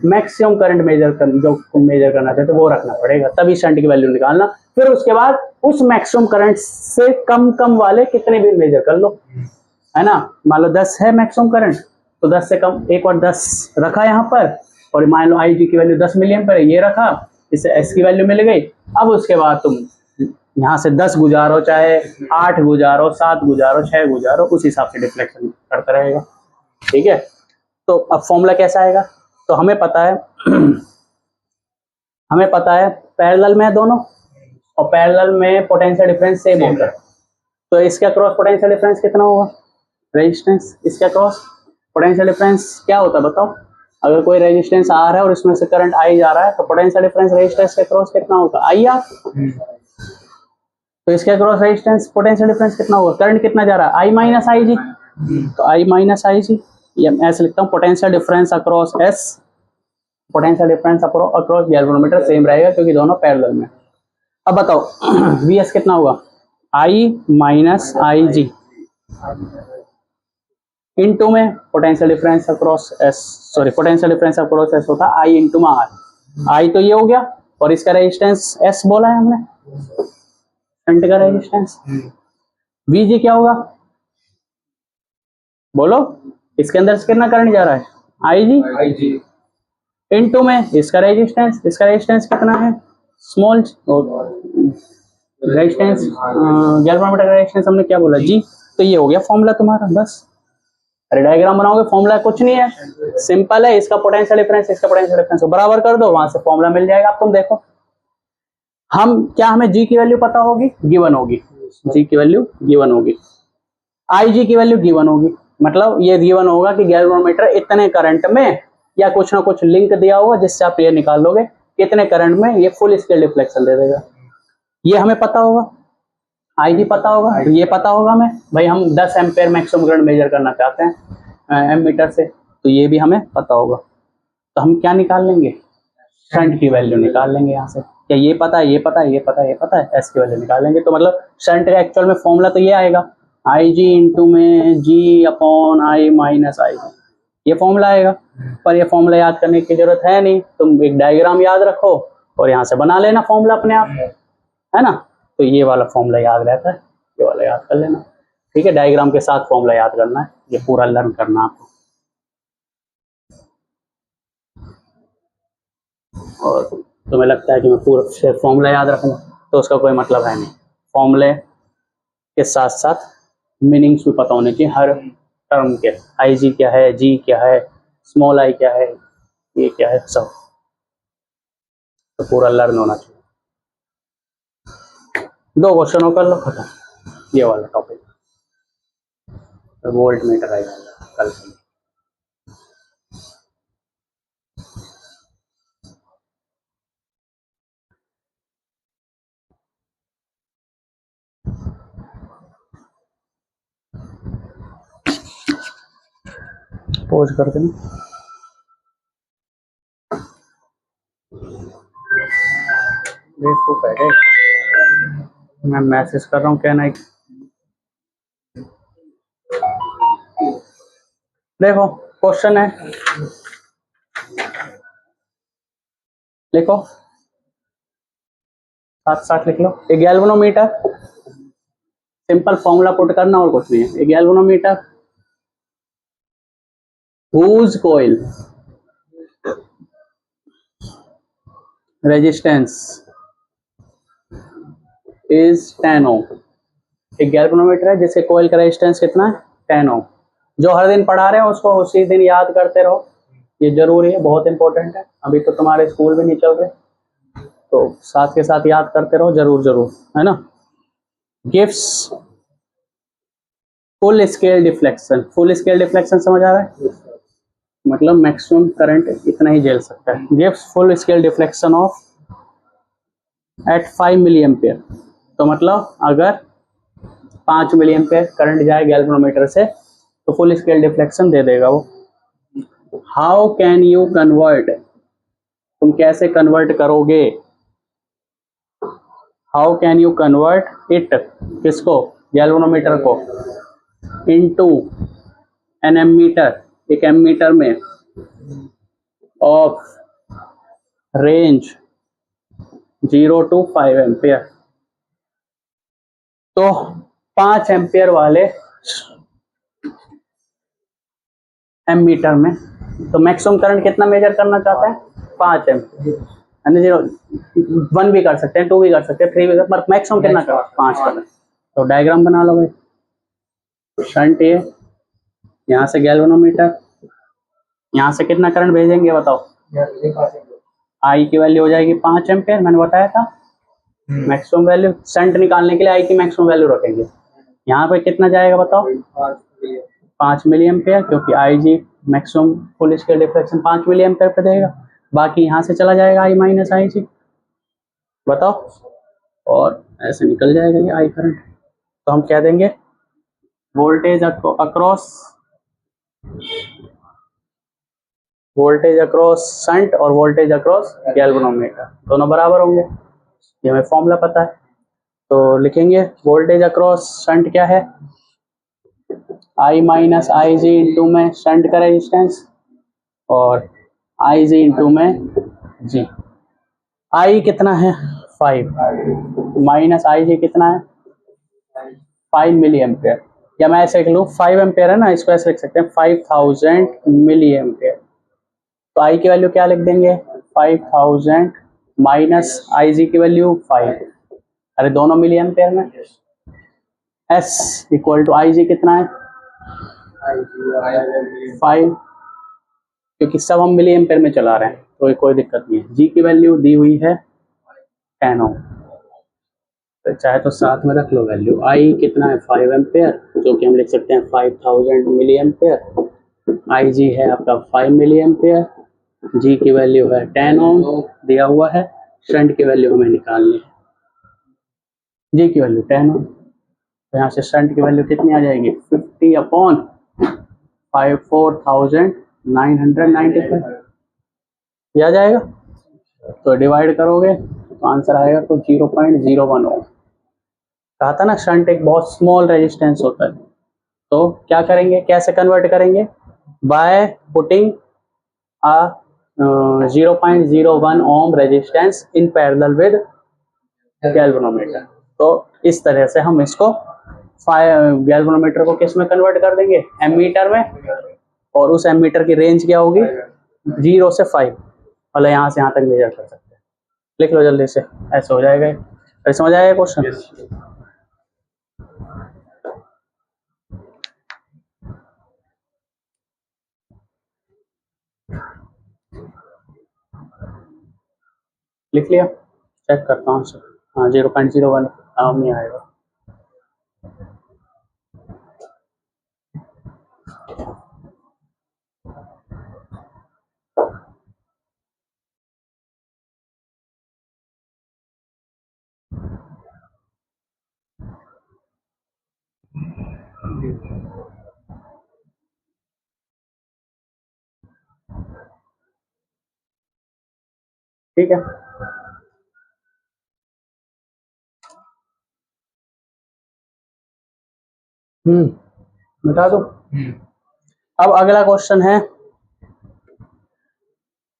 मैक्सिमम करंट मेजर जो तुम मेजर करना चाहते हो वो रखना पड़ेगा, तभी शंट की वैल्यू निकालना। फिर उसके बाद उस मैक्सिमम करंट से कम कम वाले कितने भी मेजर कर लो, है ना। मान लो 10 है मैक्सिमम करंट, तो 10 से कम एक और 10 रखा यहाँ पर, और मान लो आई जी की वैल्यू 10 मिली एम्पियर है, ये रखा, इससे एस की वैल्यू मिल गई। अब उसके बाद तुम यहाँ से 10 गुजारो, चाहे 8 गुजारो, 7 गुजारो, 6 गुजारो, उस हिसाब से डिफ्लेक्शन करता रहेगा। ठीक है, तो अब फॉर्मूला कैसा आएगा? तो हमें पता है पैरेलल में है दोनों, और पैरेलल में पोटेंशियल डिफरेंस सेम होता है। तो इसके अक्रॉस पोटेंशियल डिफरेंस कितना होगा? रेजिस्टेंस। इसके अक्रॉस पोटेंशियल डिफरेंस क्या होता है बताओ? अगर कोई रेजिस्टेंस आर है और इसमें से करंट आई जा रहा है, तो पोटेंशियल डिफरेंस रेजिस्टेंस के अक्रॉस कितना होगा? I R. तो इसके अक्रॉस रेजिस्टेंस पोटेंशियल डिफरेंस कितना होगा? करंट कितना जा रहा है? आई माइनस आई जी। तो आई माइनस आई जी, ये मैं ऐसे लिखता हूँ, potential difference across S potential difference across galvanometer same रहेगा क्योंकि दोनों पैरेलल में। अब बताओ वी एस कितना होगा, आई माइनस आई जी इनटू में potential difference across S, sorry potential difference across S होता है आई इंटू में आर। आई तो ये हो गया और इसका रेजिस्टेंस एस बोला है हमने, शंट का रेजिस्टेंस। वी जी क्या होगा बोलो, इसके अंदर से कितना करंट जा रहा है, आई जी इनटू में इसका रेजिस्टेंस कितना है, स्मॉल रेजिस्टेंस, गैल्वेनोमीटर का रेजिस्टेंस हमने क्या बोला जी। तो ये हो गया फॉर्मूला तुम्हारा, बस। अरे डायग्राम बनाओगे, फॉर्मूला कुछ नहीं है, सिंपल है, इसका पोटेंशियल डिफरेंस इसका पोटेंशियल डिफरेंस को बराबर कर दो, वहां से फॉर्मूला मिल जाएगा। अब तुम देखो हम क्या, हमें जी की वैल्यू पता होगी, गिवन होगी, जी की वैल्यू गिवन होगी, आई जी की वैल्यू गिवन होगी, मतलब ये गिवन होगा कि गैल्वेनोमीटर इतने करंट में या कुछ ना कुछ लिंक दिया होगा जिससे आप ये निकाल लोगे कितने करंट में ये फुल स्केल डिफ्लेक्शन दे देगा। ये हमें पता होगा, आई जी पता होगा, ये पता होगा हमें, भाई हम 10 एम्पेयर मैक्सिमम करंट मेजर करना चाहते हैं एमीटर से, तो ये भी हमें पता होगा। तो हम क्या निकाल लेंगे, शंट की वैल्यू निकाल लेंगे यहाँ से, क्या ये पता है, ये पता है, ये पता है, ये पता है, एस की वैल्यू निकाल लेंगे। तो मतलब शंट का एक्चुअल में फॉर्मूला तो ये आएगा, आई जी इंटू में जी अपॉन आई माइनस आई जी, ये फॉर्मूला आएगा। पर ये फॉर्मूला याद करने की जरूरत है नहीं, तुम एक डायग्राम याद रखो और यहाँ से बना लेना फॉर्मूला अपने आप, है ना। तो ये वाला फॉर्मूला याद रहता है, ये वाला याद कर लेना, ठीक है। डायग्राम के साथ फॉर्मूला याद करना है, ये पूरा लर्न करना आपको। और तुम्हें लगता है कि मैं पूरा फॉर्मूला याद रखूंगा, तो उसका कोई मतलब है नहीं। फॉर्मूले के साथ साथ मीनिंग्स भी पता होने चाहिए हर टर्म के, आई जी क्या है, जी क्या है, स्मॉल आई क्या है, ये क्या है, सब तो पूरा लर्न होना चाहिए। 2 क्वेश्चन कर लो, खत्म ये वाला टॉपिक। वोल्ट मीटर आएगा कल से। पोज कर देना, देखो पहले मैं मैसेज कर रहा हूँ, क्या नहीं। देखो क्वेश्चन है, लिखो, साथ साथ लिख लो। एक गैल्वेनोमीटर, सिंपल फॉर्मूला पुट करना और कुछ नहीं है। एक galvanometer whose coil resistance is 10 ohm। एक गैल्वेनोमीटर है जिसके कोयल का रेजिस्टेंस कितना है, 10 ओम। जो हर दिन पढ़ा रहे हो उसको उसी दिन याद करते रहो, ये जरूरी है, बहुत इंपॉर्टेंट है। अभी तो तुम्हारे स्कूल भी नहीं चल रहे, तो साथ के साथ याद करते रहो जरूर जरूर, है ना। Gives full scale deflection, full scale deflection समझ आ रहा है, मतलब मैक्सिमम करंट इतना ही झेल सकता है। Gives full scale deflection of at 5 milli ampere, तो मतलब अगर 5 मिली एम्पेयर करंट जाए गैल्वेनोमीटर से तो फुल स्केल डिफ्लेक्शन दे देगा वो। हाउ कैन यू कन्वर्ट, तुम कैसे कन्वर्ट करोगे, how can you convert it, किसको, गैल्वेनोमीटर को, इनटू एन एमीटर, एक एमीटर में ऑफ रेंज 0 to 5 एम्पियर। तो 5 एम्पियर वाले एमीटर में तो मैक्सिमम करंट कितना मेजर करना चाहता है, 5 एम्पियर, यानी 1 भी कर सकते हैं, 2 भी कर सकते हैं, 3 भी कर, पर मैक्सिमम कितना कर 5 करंट। तो डायग्राम बना लो भाई, शंट ये, यहाँ से गैल्वेनोमीटर, यहाँ से कितना करंट भेजेंगे बताओ, आई की वैल्यू हो जाएगी 5 एम्पियर, मैंने बताया था। मैक्सिमम वैल्यू शंट निकालने के लिए आई की मैक्सिमम वैल्यू रखेंगे। यहाँ पे कितना जाएगा बताओ, 5 मिली एम्पियर, क्योंकि I G maximum full scale deflection 5 milli ampere पे देगा। बाकी यहाँ से चला जाएगा आई माइनस आई जी, बताओ, और ऐसे निकल जाएगा ये आई करंट। तो हम क्या देंगे, voltage across voltage across shunt और वोल्टेज अक्रॉस गैल्वेनोमीटर दोनों बराबर होंगे, ये हमें फॉर्मूला पता है। तो लिखेंगे वोल्टेज अक्रॉस शंट क्या है, I minus I G into में शंट का रेजिस्टेंस और आई जी इंटू में जी। आई कितना है 5 माइनस आई जी कितना है 5 मिली एम्पेयर, या मैं ऐसे लिख लूँ 5 एम्पेयर है ना, इसको ऐसे लिख सकते हैं 5000 मिली एम्पेयर। तो आई की वैल्यू क्या लिख देंगे 5000 माइनस आई जी की वैल्यू 5, अरे दोनों मिली एम्पेयर में, एस इक्वल टू आई जी कितना है 5, क्योंकि सब हम मिली एम्पेयर में चला रहे हैं तो कोई दिक्कत नहीं है। जी की वैल्यू दी हुई है 10 ओम, तो चाहे तो साथ में रख लो वैल्यू। आई कितना है 5 एम्पेयर, जो कि हम लिख सकते हैं 5000 मिली एम्पेयर। आई जी है आपका 5 मिली एम्पेयर, जी की वैल्यू है 10 ओम दिया हुआ है, शंट की वैल्यू हमें निकालनी है, जी की वैल्यू 10 ओम, तो यहाँ से शंट की वैल्यू कितनी आ जाएगी 50 अपॉन 54,995, ये आ जाएगा। तो डिवाइड करोगे तो आंसर आएगा तो 0.01 ओम। कहा था ना शंट एक बहुत स्मॉल रेजिस्टेंस होता है, तो क्या करेंगे, कैसे कन्वर्ट करेंगे, by putting a 0.01 ohm resistance in parallel with galvanometer. तो इस तरह से हम इसको गैल्वेनोमीटर को किस में कन्वर्ट कर देंगे, एमीटर में, और उस एमीटर की रेंज क्या होगी 0 से 5, मतलब यहाँ से यहाँ तक मेजर कर सकते हैं। लिख लो जल्दी से, ऐसे हो जाएगा। ऐसे समझ आएगा क्वेश्चन। लिख लिया, चेक करता हूँ सर, हाँ 0.01 नहीं आएगा। ठीक है, बता दो। अब अगला क्वेश्चन है,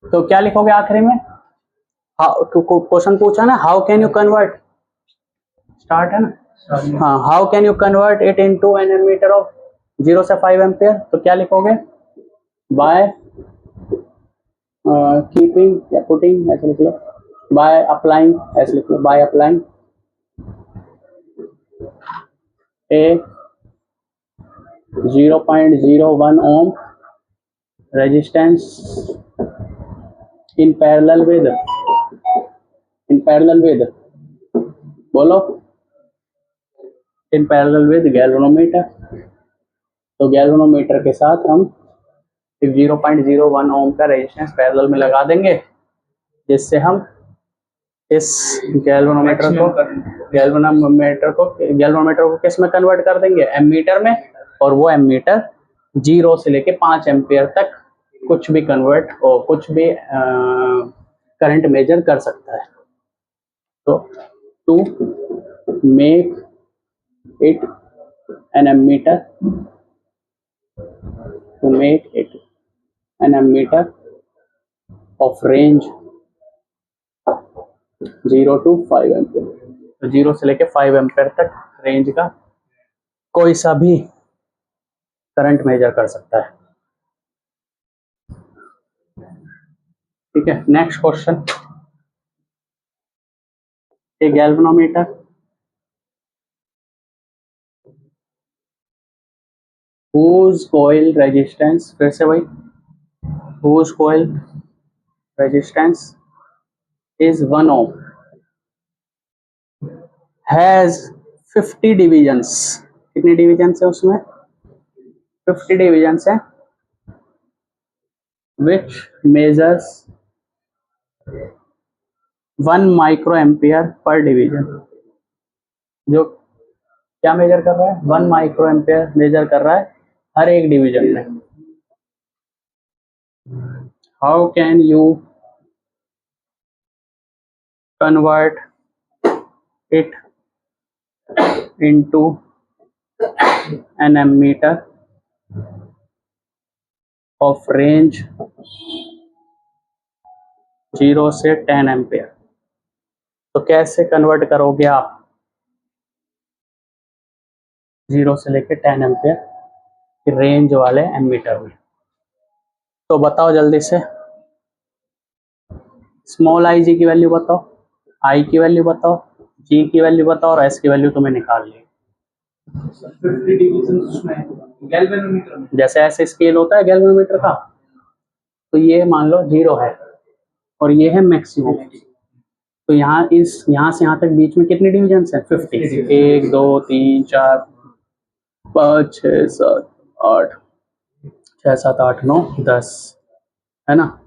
तो क्या लिखोगे आखिरी में, क्वेश्चन पूछा ना how can you convert, start है ना, हाँ how can you convert it into an ammeter of 0 से 5 एम्पियर, तो क्या लिखोगे, बाय कीपिंग या पुटिंग, ऐसे लिख लो, बाय अप्लाइंग, ऐसे लिख लो, by applying a 0.01 ohm resistance in parallel with बोलो in parallel with गैल्वेनोमीटर। तो गैल्वेनोमीटर के साथ हम 0.01 ओम का रेजिस्टेंस पैरेलल में लगा देंगे, जिससे हम इस गैल्वेनोमीटर को किस में कन्वर्ट कर देंगे, एमीटर में, और वो एमीटर 0 से लेके 5 एम्पियर तक कुछ भी कन्वर्ट और कुछ भी करंट मेजर कर सकता है। तो to make it an ammeter of range 0 to 5 ampere, तो 0 से लेके 5 एम्पियर तक रेंज का कोई सा भी करंट मेजर कर सकता है। ठीक है, नेक्स्ट क्वेश्चन, एक गैल्वेनोमीटर whose coil resistance, फिर से वही, whose coil resistance is 1 ohm has 50 divisions, कितने डिविजन्स है उसमें 50 डिविजन्स है, which measures 1 micro ampere per division, जो क्या मेजर कर रहा है 1 माइक्रो एम्पियर मेजर कर रहा है हर एक डिवीजन में। How can you convert it into an ammeter of range 0 से 10 एम्पियर। तो कैसे कन्वर्ट करोगे आप 0 से लेके 10 एम्पियर की रेंज वाले एमीटर में? तो बताओ जल्दी से, स्मॉल आई जी की वैल्यू बताओ, आई की वैल्यू बताओ, जी की वैल्यू बताओ और एस की वैल्यू तुम्हें निकाल ली। 50 डिवीजन उसमें गैल्वेनोमीटर में जैसे ऐसे स्केल होता है गैल्वेनोमीटर का, तो ये मान लो 0 है और ये है मैक्सिमम। तो यहाँ से यहाँ तक बीच में कितने डिवीजन है? 50। 1 2 3 4 5 6 7 8 6 7 8 9 10 है ना,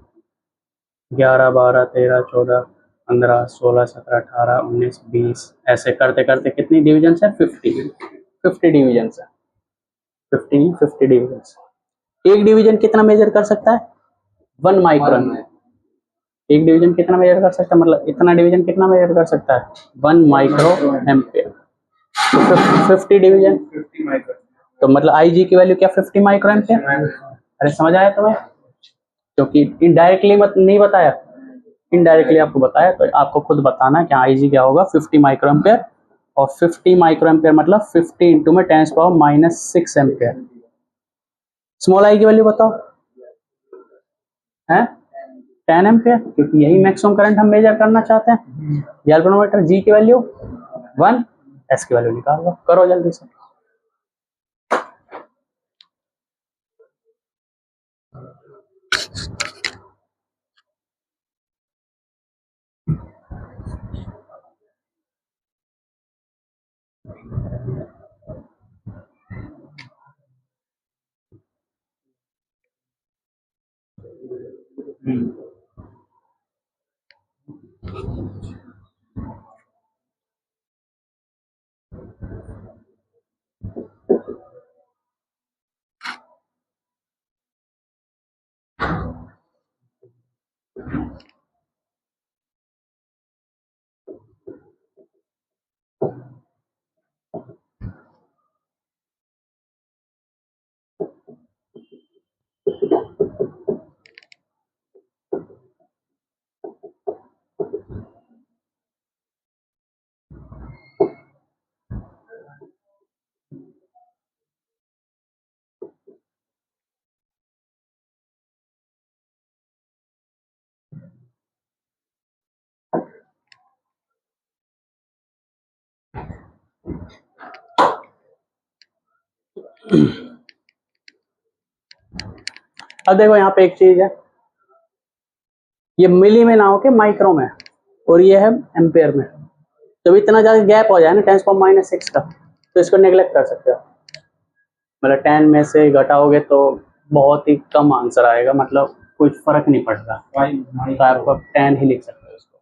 11 12 13 14 15 16 17 18 19 20 ऐसे करते करते कितनी डिवीजन है? 50 डिवीजन है। 50 डिवीजन। एक डिवीजन कितना मेजर कर सकता है? 1 माइक्रोन। एक डिवीजन कितना मेजर कर सकता है, मतलब इतना डिवीजन कितना मेजर कर सकता है? 1 माइक्रो एम्पियर। तो 50 डिवीजन, 50 माइक्रोन। तो मतलब आई जी की वैल्यू क्या? 50 माइक्रो एम्पियर। अरे समझ आया तुम्हें? क्योंकि इनडायरेक्टली नहीं बताया, इनडायरेक्टली आपको बताया, तो आपको खुद बताना कि आई जी क्या होगा, 50 माइक्रो एम्पियर। और 50 माइक्रो एम्पियर मतलब 50 इंटू में 10⁻⁻6 एम्पियर। स्मॉल आई की वैल्यू बताओ, है 10 एम्पियर, क्योंकि यही मैक्सिमम करंट हम मेजर करना चाहते हैं। गैल्वेनोमीटर जी की वैल्यू 1, एस की वैल्यू निकाल लो, करो जल्दी से। अब देखो यहाँ पे एक चीज है, ये मिली में ना हो के माइक्रो में, और ये है एम्पेयर में। जब इतना ज्यादा गैप हो जाए ना 10⁻⁻6 का, तो इसको नेग्लेक्ट कर सकते हो। मतलब 10 में से घटाओगे तो बहुत ही कम आंसर आएगा, मतलब कुछ फर्क नहीं पड़ता, तो आपको 10 ही लिख सकते हो इसको।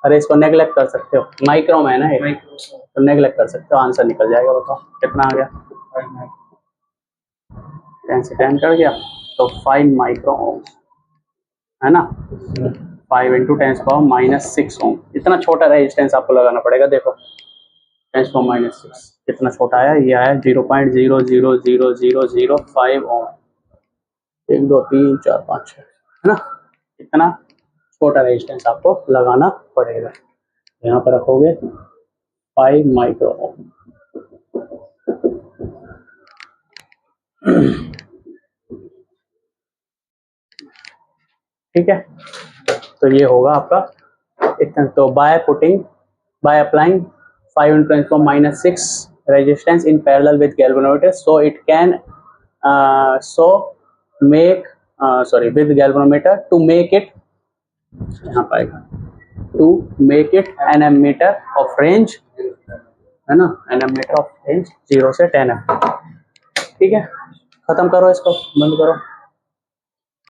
अरे इसको नेग्लेक्ट कर सकते हो, माइक्रो में है ना ये, तो नेग्लेक्ट कर सकते हो, आंसर निकल जाएगा। बताओ कितना आ गया? 10 से 10 कर गया तो 5 माइक्रो ओम है ना। 5 इंटू 10⁻⁻6 ओम। इतना छोटा रेजिस्टेंस आपको लगाना पड़ेगा। देखो 10⁻⁻6 कितना छोटा आया, ये आया 0.0000005 ओम। 1 2 3 4 5 6 है ना, इतना छोटा रेजिस्टेंस आपको लगाना पड़ेगा। यहाँ पर रखोगे 5 माइक्रो ओम। ठीक है, तो ये होगा आपका इतना। तो by applying 5 into 10⁻⁻6 resistance in parallel with galvanometer, so it can with galvanometer to make it, यहाँ पाएगा, to make it an ammeter of range, है ना, an ammeter of range 0 से 10 है। ठीक है, खत्म करो इसको, बंद करो।